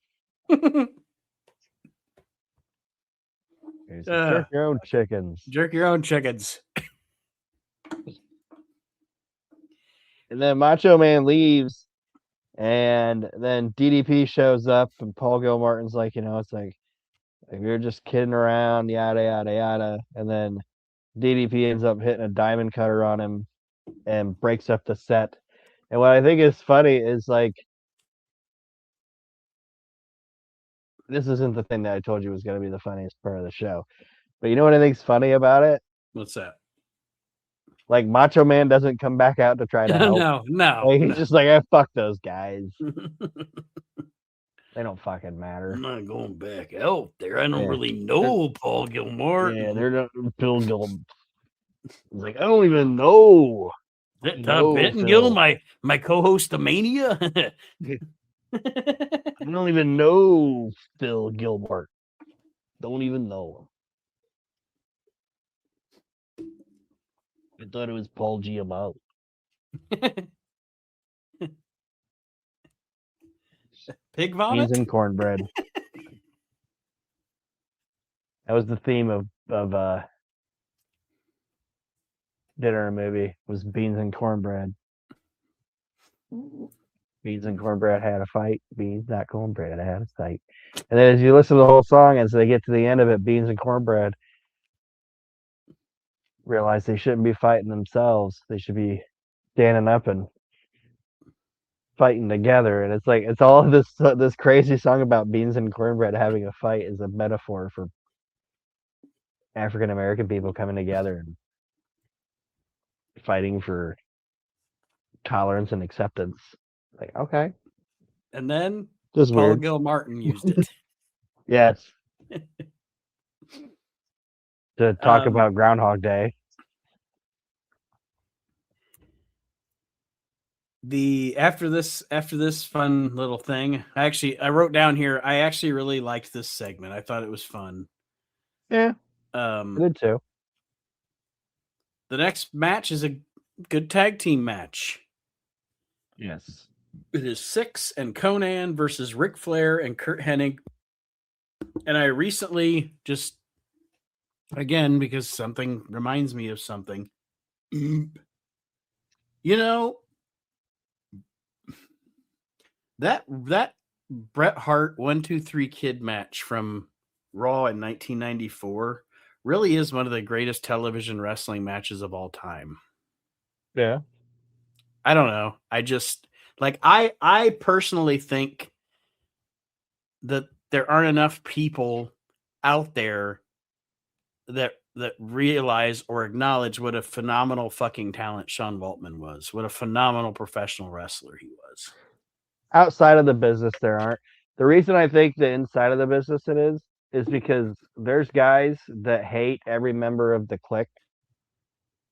He said, jerk your own chickens. Jerk your own chickens. And then Macho Man leaves, and then DDP shows up, and Paul Gilmartin's like, it's like you're just kidding around, yada yada yada. And then DDP ends up hitting a diamond cutter on him and breaks up the set. And what I think is funny is like, this isn't the thing that I told you was going to be the funniest part of the show, but you know what I think's funny about it? What's that? Like Macho Man doesn't come back out to try to help. No. Like, he's just like, fuck those guys. They don't fucking matter. I'm not going back out there. I don't really know Paul Gilmore. Yeah, they're not Bill Gilmore. He's like, I don't even know. That Todd Pettengill, my co-host of Mania. I don't even know Phil Gilmore. Don't even know him. I thought it was Paul Giamatti. Pig vomit? Beans and cornbread. That was the theme of dinner movie, was beans and cornbread. Beans and cornbread had a fight. Beans, not cornbread, had a fight. And then as you listen to the whole song, as they get to the end of it, beans and cornbread realize they shouldn't be fighting themselves. They should be standing up and fighting together. And it's like, it's all this crazy song about beans and cornbread having a fight is a metaphor for African American people coming together and fighting for tolerance and acceptance. Like, okay. And then Just Paul weird. Gilmartin used it. Yes. To talk about Groundhog Day. After this fun little thing, I wrote down here, I actually really liked this segment. I thought it was fun. Yeah. I did too. The next match is a good tag team match. Yes. It is Syxx and Conan versus Ric Flair and Kurt Hennig. And I recently just, again, because something reminds me of something, that Bret Hart 1, 2, 3 Kid match from Raw in 1994 really is one of the greatest television wrestling matches of all time. Yeah. I don't know. I just, like, I personally think that there aren't enough people out there that realize or acknowledge what a phenomenal fucking talent Sean Waltman was. What a phenomenal professional wrestler he was. Outside of the business, there aren't. The reason I think that inside of the business it is because there's guys that hate every member of the clique.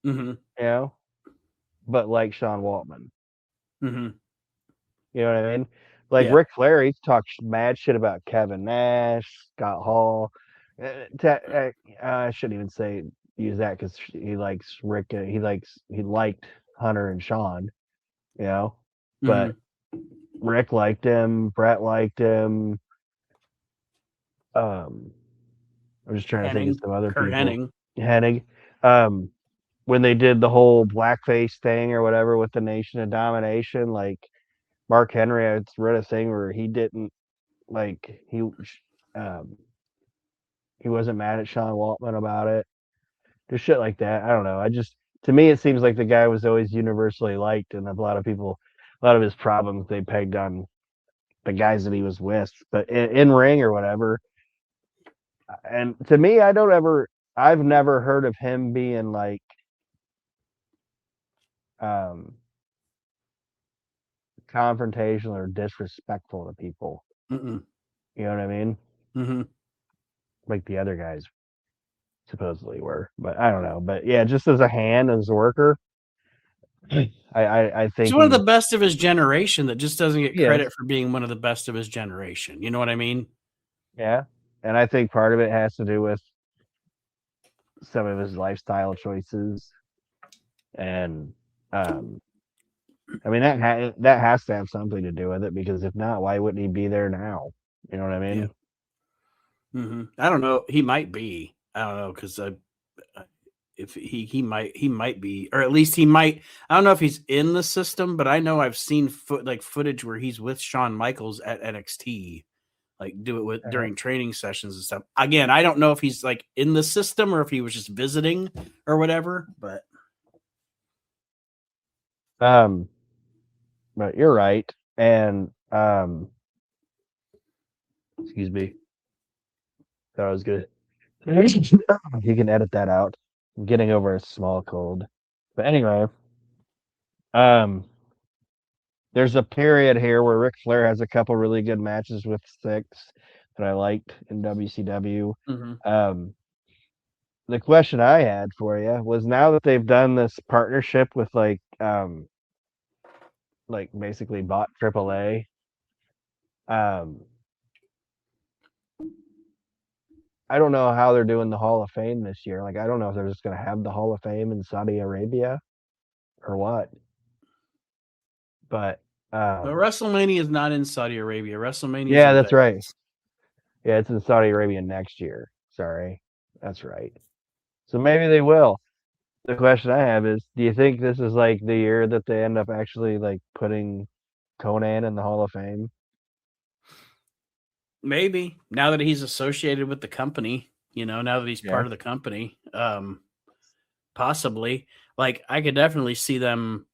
Mm-hmm. But like Sean Waltman. Mm-hmm. You know what I mean? Like Ric Flair, he talks mad shit about Kevin Nash, Scott Hall. I shouldn't even use that because he likes Rick. He liked Hunter and Sean, but Rick liked him. Brett liked him. I'm just trying to think of some other Kurt people. Hennig. When they did the whole blackface thing or whatever with the Nation of Domination, like Mark Henry, I read a thing where he didn't he wasn't mad at Sean Waltman about it. Just shit like that. I don't know. To me, it seems like the guy was always universally liked, and a lot of his problems they pegged on the guys that he was with. But in ring or whatever, and to me, I've never heard of him being like, confrontational or disrespectful to people. Mm-mm. You know what I mean? Mm-hmm. Like the other guys supposedly were, but I don't know. But yeah, just as a hand, as a worker, I think he's one of the best of his generation that just doesn't get credit for being one of the best of his generation. You know what I mean? Yeah. And I think part of it has to do with some of his lifestyle choices. And I mean, that has to have something to do with it, because if not, why wouldn't he be there now? You know what I mean? Yeah. Mm-hmm. I don't know. He might be. I don't know, because if he might be, or at least he might. I don't know if he's in the system, but I know I've seen footage where he's with Shawn Michaels at NXT, like do it with during training sessions and stuff. Again, I don't know if he's like in the system or if he was just visiting or whatever, but but you're right. And excuse me. That was good. You can edit that out. I'm getting over a small cold. But anyway, um there's a period here where Ric Flair has a couple really good matches with Six that I liked in WCW. Um, the question I had for you was, now that they've done this partnership with like basically bought AAA, um, I don't know how they're doing the Hall of Fame this year. Like, I don't know if they're just going to have the Hall of Fame in Saudi Arabia or what. But WrestleMania is not in Saudi Arabia. WrestleMania is yeah, in that's Vegas. right. Yeah, it's in Saudi Arabia next year. Sorry, that's right. So maybe they will. The question I have is, do you think this is like the year that they end up actually like putting Conan in the Hall of Fame? Maybe now that he's associated with the company, now that he's Yeah. part of the company, possibly. Like I could definitely see them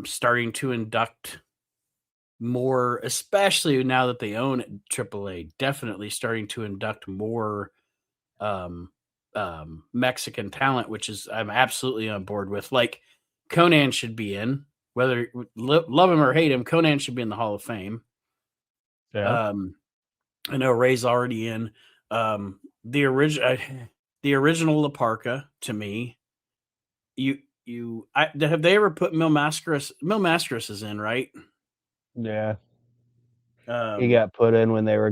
starting to induct more, especially now that they own AAA. Definitely starting to induct more Mexican talent, which is I'm absolutely on board with. Like Conan should be in, whether love him or hate him. Conan should be in the Hall of Fame. Yeah. I know Ray's already in. The original La Parka, to me. Have they ever put Mil Mascaras? Mil Mascaras is in, right? Yeah. He got put in when they were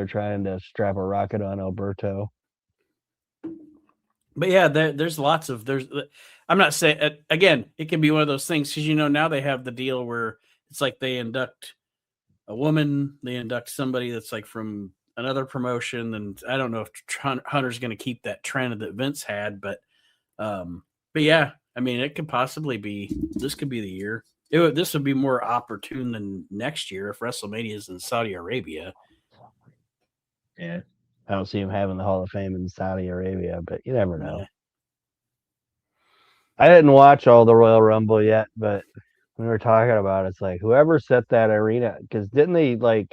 trying to strap a rocket on Alberto. But yeah, there's lots of I'm not saying again, it can be one of those things because now they have the deal where it's like they induct a woman, they induct somebody that's like from another promotion, and I don't know if Hunter's going to keep that trend that Vince had, but yeah, I mean, it could possibly be this could be the year. This would be more opportune than next year if WrestleMania is in Saudi Arabia. Yeah, I don't see him having the Hall of Fame in Saudi Arabia, but you never know. Yeah. I didn't watch all the Royal Rumble yet, but when we were talking about it, it's like whoever set that arena, because didn't they like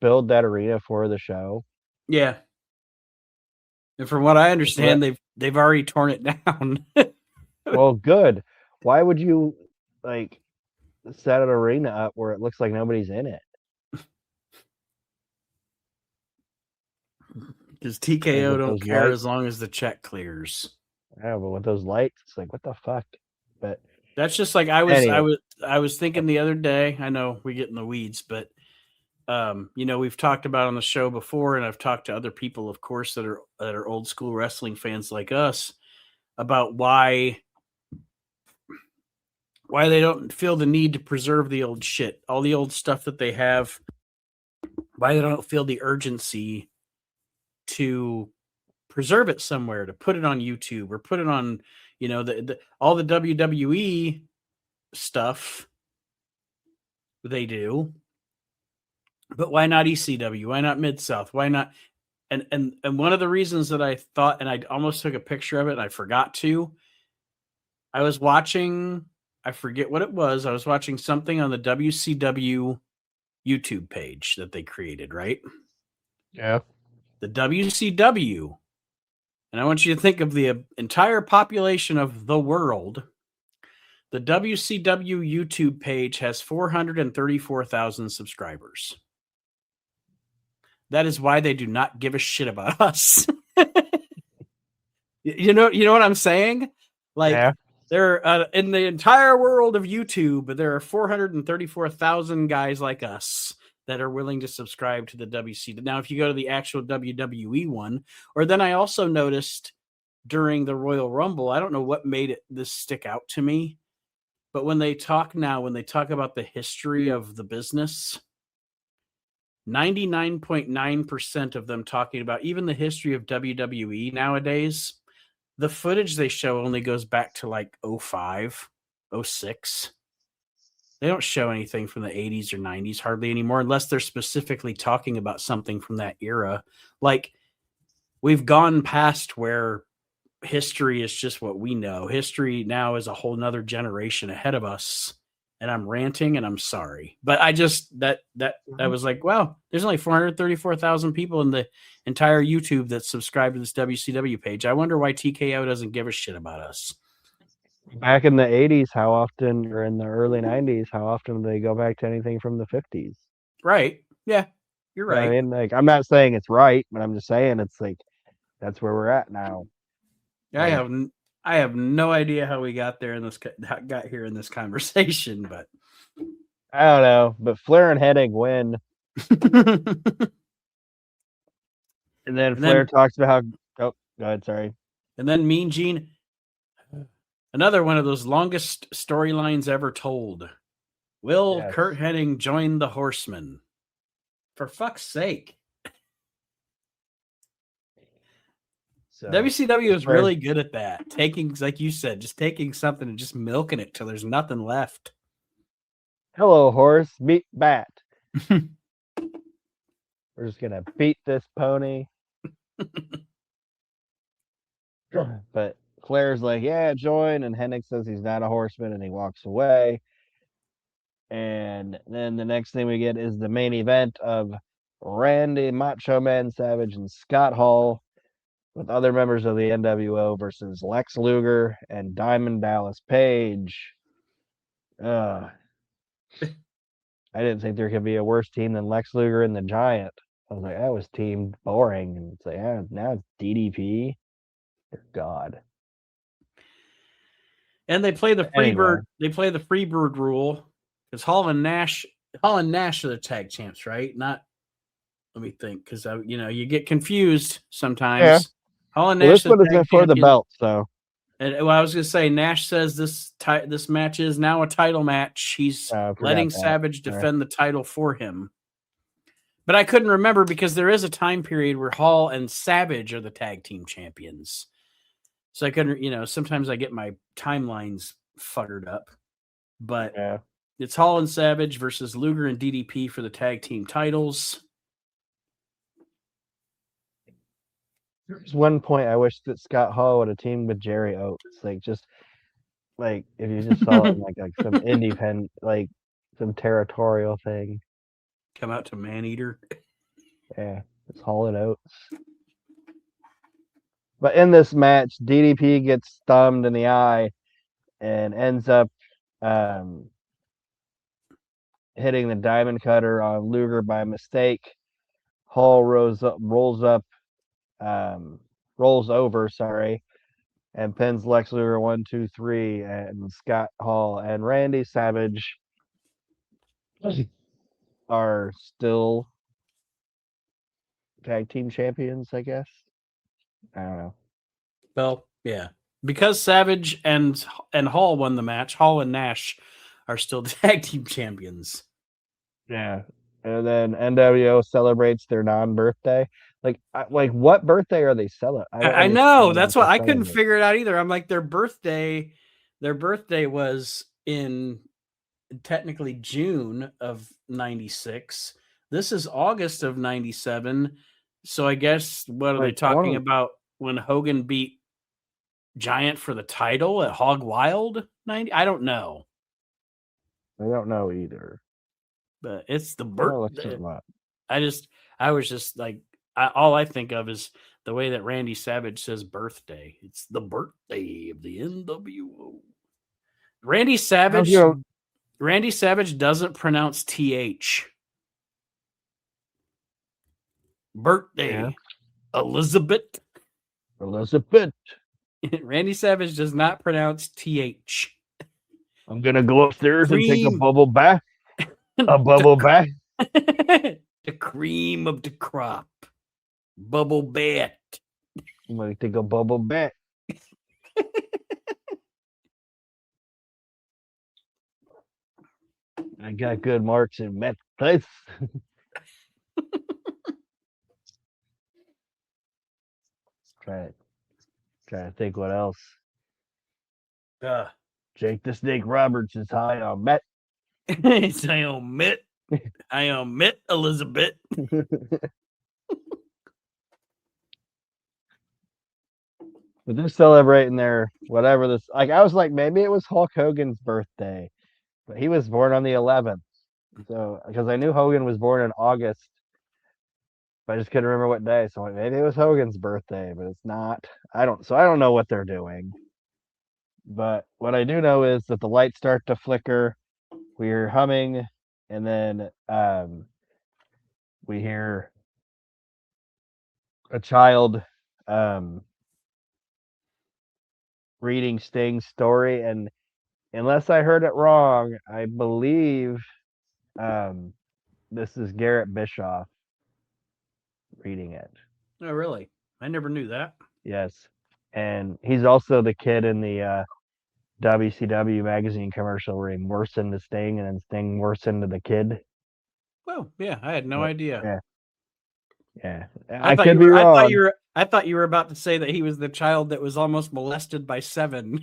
build that arena for the show? Yeah. And from what I understand, they've already torn it down. Well, good. Why would you like set an arena up where it looks like nobody's in it? Because TKO don't care as long as the check clears. Yeah, but with those lights, it's like, what the fuck? But that's just like I was thinking the other day. I know we get in the weeds, but we've talked about on the show before, and I've talked to other people, of course, that are old school wrestling fans like us about why they don't feel the need to preserve the old shit, all the old stuff that they have. Why they don't feel the urgency to preserve it somewhere, to put it on YouTube or put it on, all the WWE stuff they do. But why not ECW? Why not Mid-South? Why not? And one of the reasons that I thought, and I almost took a picture of it and I forgot to, I was watching, I forget what it was. I was watching something on the WCW YouTube page that they created, right? Yeah. The WCW. And I want you to think of the entire population of the world. The WCW YouTube page has 434,000 subscribers. That is why they do not give a shit about us. You know what I'm saying? Like, yeah. There, in the entire world of YouTube, there are 434,000 guys like us that are willing to subscribe to the WC. Now, if you go to the actual WWE one, or then I also noticed during the Royal Rumble, I don't know what made this stick out to me, but when they talk about the history of the business, 99.9% of them talking about even the history of WWE nowadays. The footage they show only goes back to like 05, 06. They don't show anything from the 80s or 90s hardly anymore, unless they're specifically talking about something from that era. Like, we've gone past where history is just what we know. History now is a whole nother generation ahead of us. And I'm ranting and I'm sorry. But I just that was like, wow, there's only 434,000 people in the entire YouTube that subscribe to this WCW page. I wonder why TKO doesn't give a shit about us. Back in the 80s, how often, or in the early 90s, how often do they go back to anything from the 50s? Right. Yeah. You're right. I mean, like, I'm not saying it's right, but I'm just saying it's like that's where we're at now. I Like, have no idea how we got there in this got here in this conversation, but I don't know. But Flair and Hennig win, and then Flair talks about how. Oh, go ahead. Sorry. And then Mean Gene, another one of those longest storylines ever told. Will Kurt Hennig join the Horsemen? For fuck's sake. So, WCW is really good at that. Taking, like you said, just taking something and just milking it till there's nothing left. Hello, horse. Meet bat. We're just going to beat this pony. But Flair's like, yeah, join. And Hennig says he's not a horseman and he walks away. And then the next thing we get is the main event of Randy Macho Man Savage and Scott Hall with other members of the NWO versus Lex Luger and Diamond Dallas Page. I didn't think there could be a worse team than Lex Luger and the Giant. I was like, that was team boring. And it's like, yeah, now it's DDP. God. And they play the Freebird. They play the Freebird rule because Hall and Nash are the tag champs, right? Not. Let me think, because you get confused sometimes. Yeah. Hall and Nash. This one is for the belt, so. And I was going to say, Nash says this match is now a title match. He's letting Savage defend the title for him. But I couldn't remember because there is a time period where Hall and Savage are the tag team champions. So I couldn't, sometimes I get my timelines futtered up. But it's Hall and Savage versus Luger and DDP for the tag team titles. There's one point I wish that Scott Hall would have teamed with Jerry Oates. Like, just like if you just saw it in like some independent, like some territorial thing. Come out to Maneater. Yeah, it's Hall and Oates. But in this match, DDP gets thumbed in the eye and ends up hitting the diamond cutter on Luger by mistake. Hall rolls over, and pins Lex Luger 1, 2, 3, and Scott Hall and Randy Savage are still tag team champions, I guess. I don't know. Well, yeah. Because Savage and Hall won the match, Hall and Nash are still tag team champions. Yeah. And then NWO celebrates their non-birthday. Like what birthday are they celebrating? I know. That's why I couldn't figure it out either. I'm like, their birthday was in technically June of 96. This is August of 97. So I guess what are they talking about when Hogan beat Giant for the title at Hog Wild 90? I don't know. I don't know either. But it's the birthday. I was just like, all I think of is the way that Randy Savage says birthday. It's the birthday of the NWO. Randy Savage doesn't pronounce TH. Birthday. Yeah. Elizabeth. Randy Savage does not pronounce TH. I'm going to go upstairs and take a bubble bath. A bubble bath. The cream of the crop. Bubble bath. I'm going to take a bubble bath. I got good marks in meth place. Trying to think what else. Uh, Jake the Snake Roberts is high on meth. I omit Elizabeth. But they're celebrating their whatever this. Like I was like, maybe it was Hulk Hogan's birthday, but he was born on the 11th. So because I knew Hogan was born in August, but I just couldn't remember what day. So like, maybe it was Hogan's birthday, but it's not. I don't know what they're doing. But what I do know is that the lights start to flicker. We're humming, and then we hear a child reading Sting's story, and unless I heard it wrong, I believe this is Garrett Bischoff reading it. Oh, really? I never knew that. Yes, and he's also the kid in the WCW magazine commercial where he morphs into Sting, and then Sting morphs into the kid. Well, yeah, I had no idea. Yeah, yeah. I could you be were, wrong. I thought you were about to say that he was the child that was almost molested by Seven.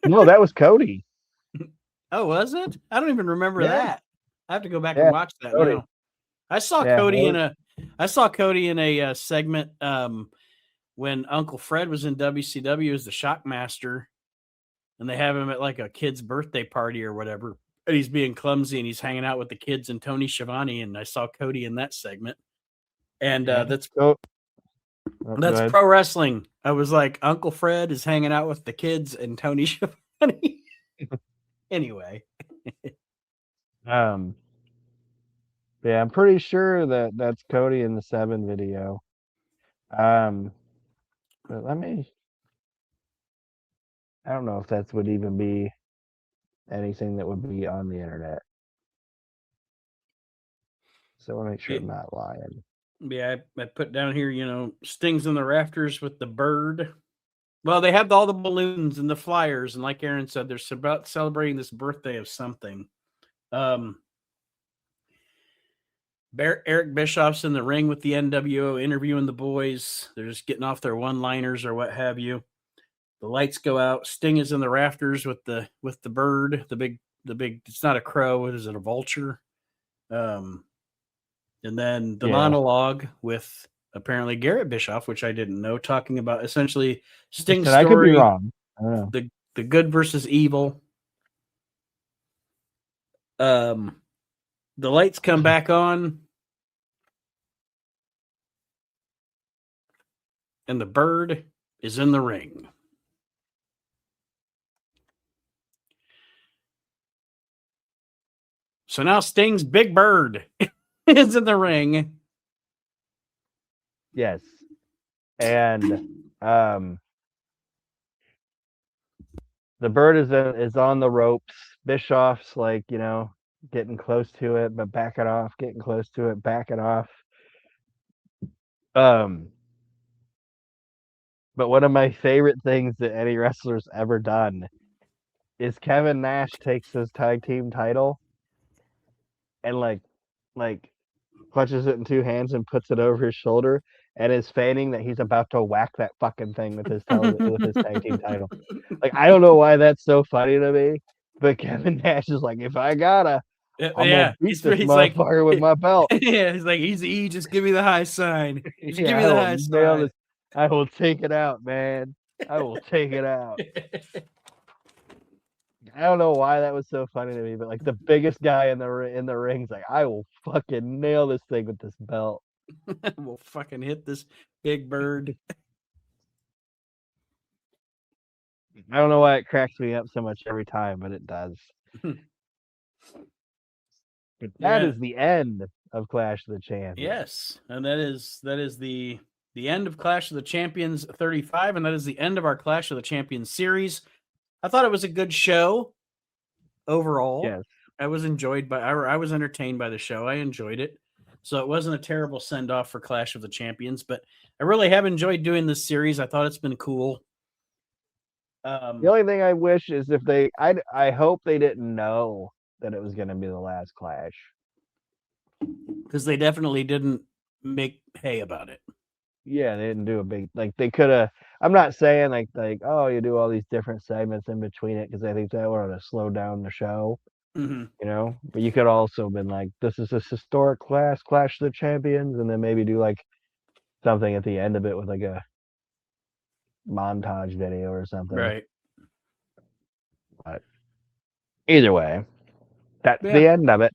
No, that was Cody. Oh, was it? I don't even remember that. I have to go back and watch that Cody. now. I saw Cody in a segment when Uncle Fred was in WCW as the Shockmaster, and they have him at like a kid's birthday party or whatever, and he's being clumsy and he's hanging out with the kids and Tony Schiavone, and I saw Cody in that segment, and that's pro wrestling. I was like, Uncle Fred is hanging out with the kids and Tony Schiavone. Anyway. Yeah, I'm pretty sure that that's Cody in the 7 video. But I don't know if that would even be anything that would be on the internet. So I want to make sure I'm not lying. Yeah, I put down here, Sting's in the rafters with the bird. Well, they have all the balloons and the flyers, and like Aaron said, they're about celebrating this birthday of something. Eric Bischoff's in the ring with the NWO, interviewing the boys. They're just getting off their one-liners or what have you. The lights go out. Sting is in the rafters with the bird, the big. It's not a crow. What is it? A vulture. And then the monologue with apparently Garrett Bischoff, which I didn't know, talking about essentially Sting's story. I could be wrong. I don't know. The good versus evil. The lights come back on, and the bird is in the ring. So now Sting's Big Bird is in the ring. Yes. And the bird is on the ropes. Bischoff's like, getting close to it, but backing off, getting close to it, backing off. But one of my favorite things that any wrestler's ever done is Kevin Nash takes his tag team title and like clutches it in 2 hands and puts it over his shoulder and is feigning that he's about to whack that fucking thing with his tag team title. Like, I don't know why that's so funny to me, but Kevin Nash is like, if I gotta, I'm gonna beat this motherfucker with my belt. Yeah, he's like, easy, just give me the high sign. Just give me the high sign. I will take it out, man. I will take it out. I don't know why that was so funny to me, but like the biggest guy in the ring's like, I will fucking nail this thing with this belt. We'll fucking hit this big bird. I don't know why it cracks me up so much every time, but it does. But that is the end of Clash of the Champions. Yes, and that is the end of Clash of the Champions 35, and that is the end of our Clash of the Champions series. I thought it was a good show overall. Yes. I was entertained by the show. I enjoyed it. So it wasn't a terrible send-off for Clash of the Champions, but I really have enjoyed doing this series. I thought it's been cool. The only thing I wish is if I hope they didn't know that it was going to be the last Clash. Because they definitely didn't make hay about it. Yeah, they didn't do a big like they could have. I'm not saying like oh you do all these different segments in between it because I think that would have slowed down the show, Mm-hmm. But you could also been like this is this historic Clash of the Champions, and then maybe do like something at the end of it with like a montage video or something. Right. But either way, that's Yeah. the end of it.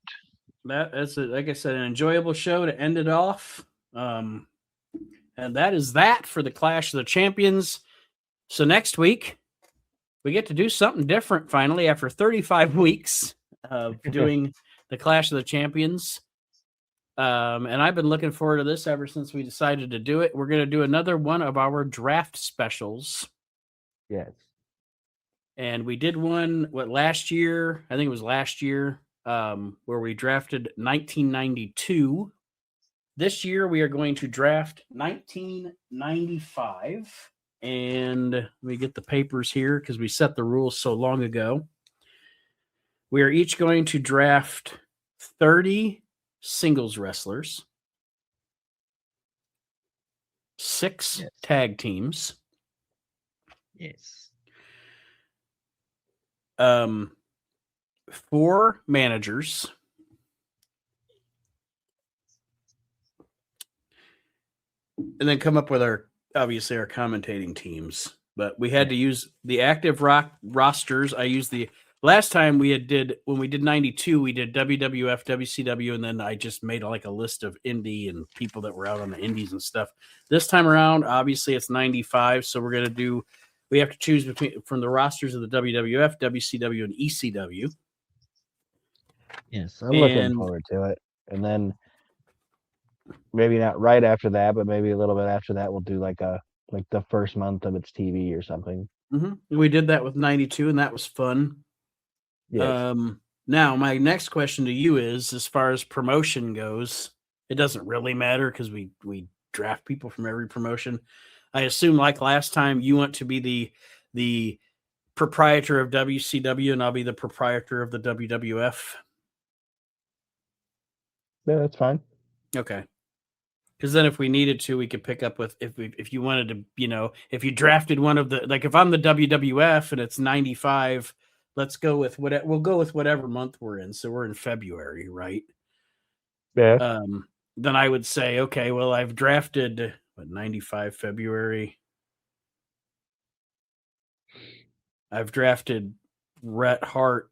That's like I said, an enjoyable show to end it off. And that is that for the Clash of the Champions. So next week, we get to do something different finally after 35 weeks of doing the Clash of the Champions. And I've been looking forward to this ever since we decided to do it. We're going to do another one of our draft specials. Yes. And we did one, last year? I think it was last year, where we drafted 1992. This year, we are going to draft 1995. And we get the papers here because we set the rules so long ago. We are each going to draft 30 singles wrestlers, 6 tag teams, 4 managers, and then come up with our commentating teams. But we had to use the active rosters. I used the last time when we did 92, we did WWF, WCW, and then I just made like a list of indie and people that were out on the indies and stuff. This time around, obviously it's 95, so we have to choose from the rosters of the WWF, WCW, and ECW. Yes, I'm looking forward to it. And then maybe not right after that, but maybe a little bit after that, we'll do like the first month of its TV or something. Mm-hmm. We did that with 92, and that was fun. Yes. Now, my next question to you is, as far as promotion goes, it doesn't really matter because we draft people from every promotion. I assume, like last time, you want to be the proprietor of WCW, and I'll be the proprietor of the WWF. Yeah, that's fine. Okay. Because then if we needed to, we could pick up with, if you wanted to, if you drafted one of the, like if I'm the WWF and it's 95, we'll go with whatever month we're in. So we're in February, right? Yeah. Then I would say, okay, well, I've drafted 95 February. I've drafted Bret Hart,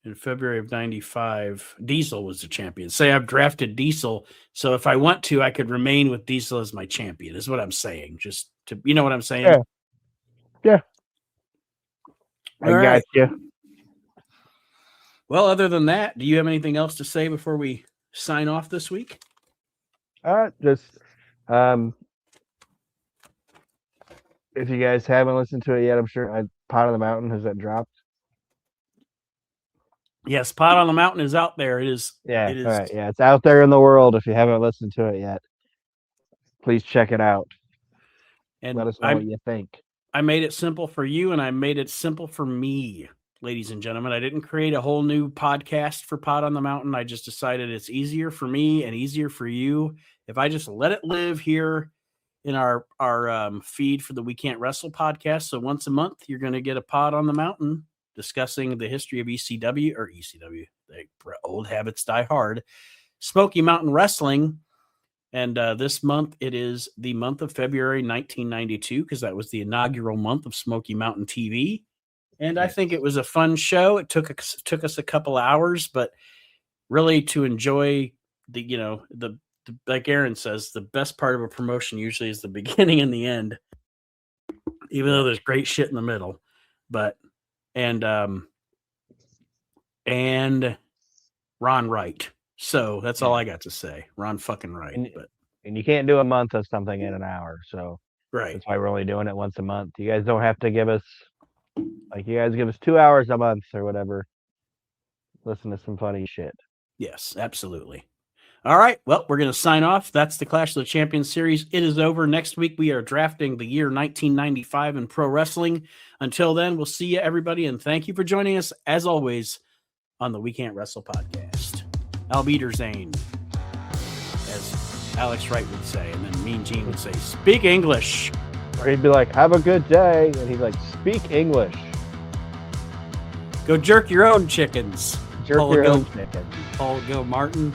in February of 95, Diesel was the champion. Say I've drafted Diesel, so if I want to, I could remain with Diesel as my champion, is what I'm saying. Just to, you know what I'm saying? Yeah. I got you. Well, other than that, do you have anything else to say before we sign off this week? Just, if you guys haven't listened to it yet, I'm sure Pot on the Mountain, has that dropped? Yes, Pot on the Mountain is out there. It is. Yeah. All right. Yeah, it's out there in the world. If you haven't listened to it yet, please check it out. And let us know what you think. I made it simple for you, and I made it simple for me, ladies and gentlemen. I didn't create a whole new podcast for Pot on the Mountain. I just decided it's easier for me and easier for you if I just let it live here in our feed for the We Can't Wrestle podcast. So once a month, you're going to get a Pot on the Mountain discussing the history of ECW. Old habits die hard. Smoky Mountain Wrestling. And this month, it is the month of February 1992, because that was the inaugural month of Smoky Mountain TV. And I think it was a fun show. It took us a couple hours, but really to enjoy the like Aaron says, the best part of a promotion usually is the beginning and the end, even though there's great shit in the middle. But and Ron Wright. So that's all I got to say. Ron fucking Wright. And you can't do a month of something in an hour. So that's why we're only doing it once a month. You guys don't have to give us, you guys give us 2 hours a month or whatever. Listen to some funny shit. Yes, absolutely. All right. Well, we're going to sign off. That's the Clash of the Champions series. It is over. Next week, we are drafting the year 1995 in pro wrestling. Until then, we'll see you, everybody. And thank you for joining us, as always, on the We Can't Wrestle podcast. Albieter Zane as Alex Wright would say, and then Mean Gene would say, "Speak English." Or he'd be like, "Have a good day," and he'd like, "Speak English." Go jerk your own chickens. Jerk your own chicken. Paul Gilmartin.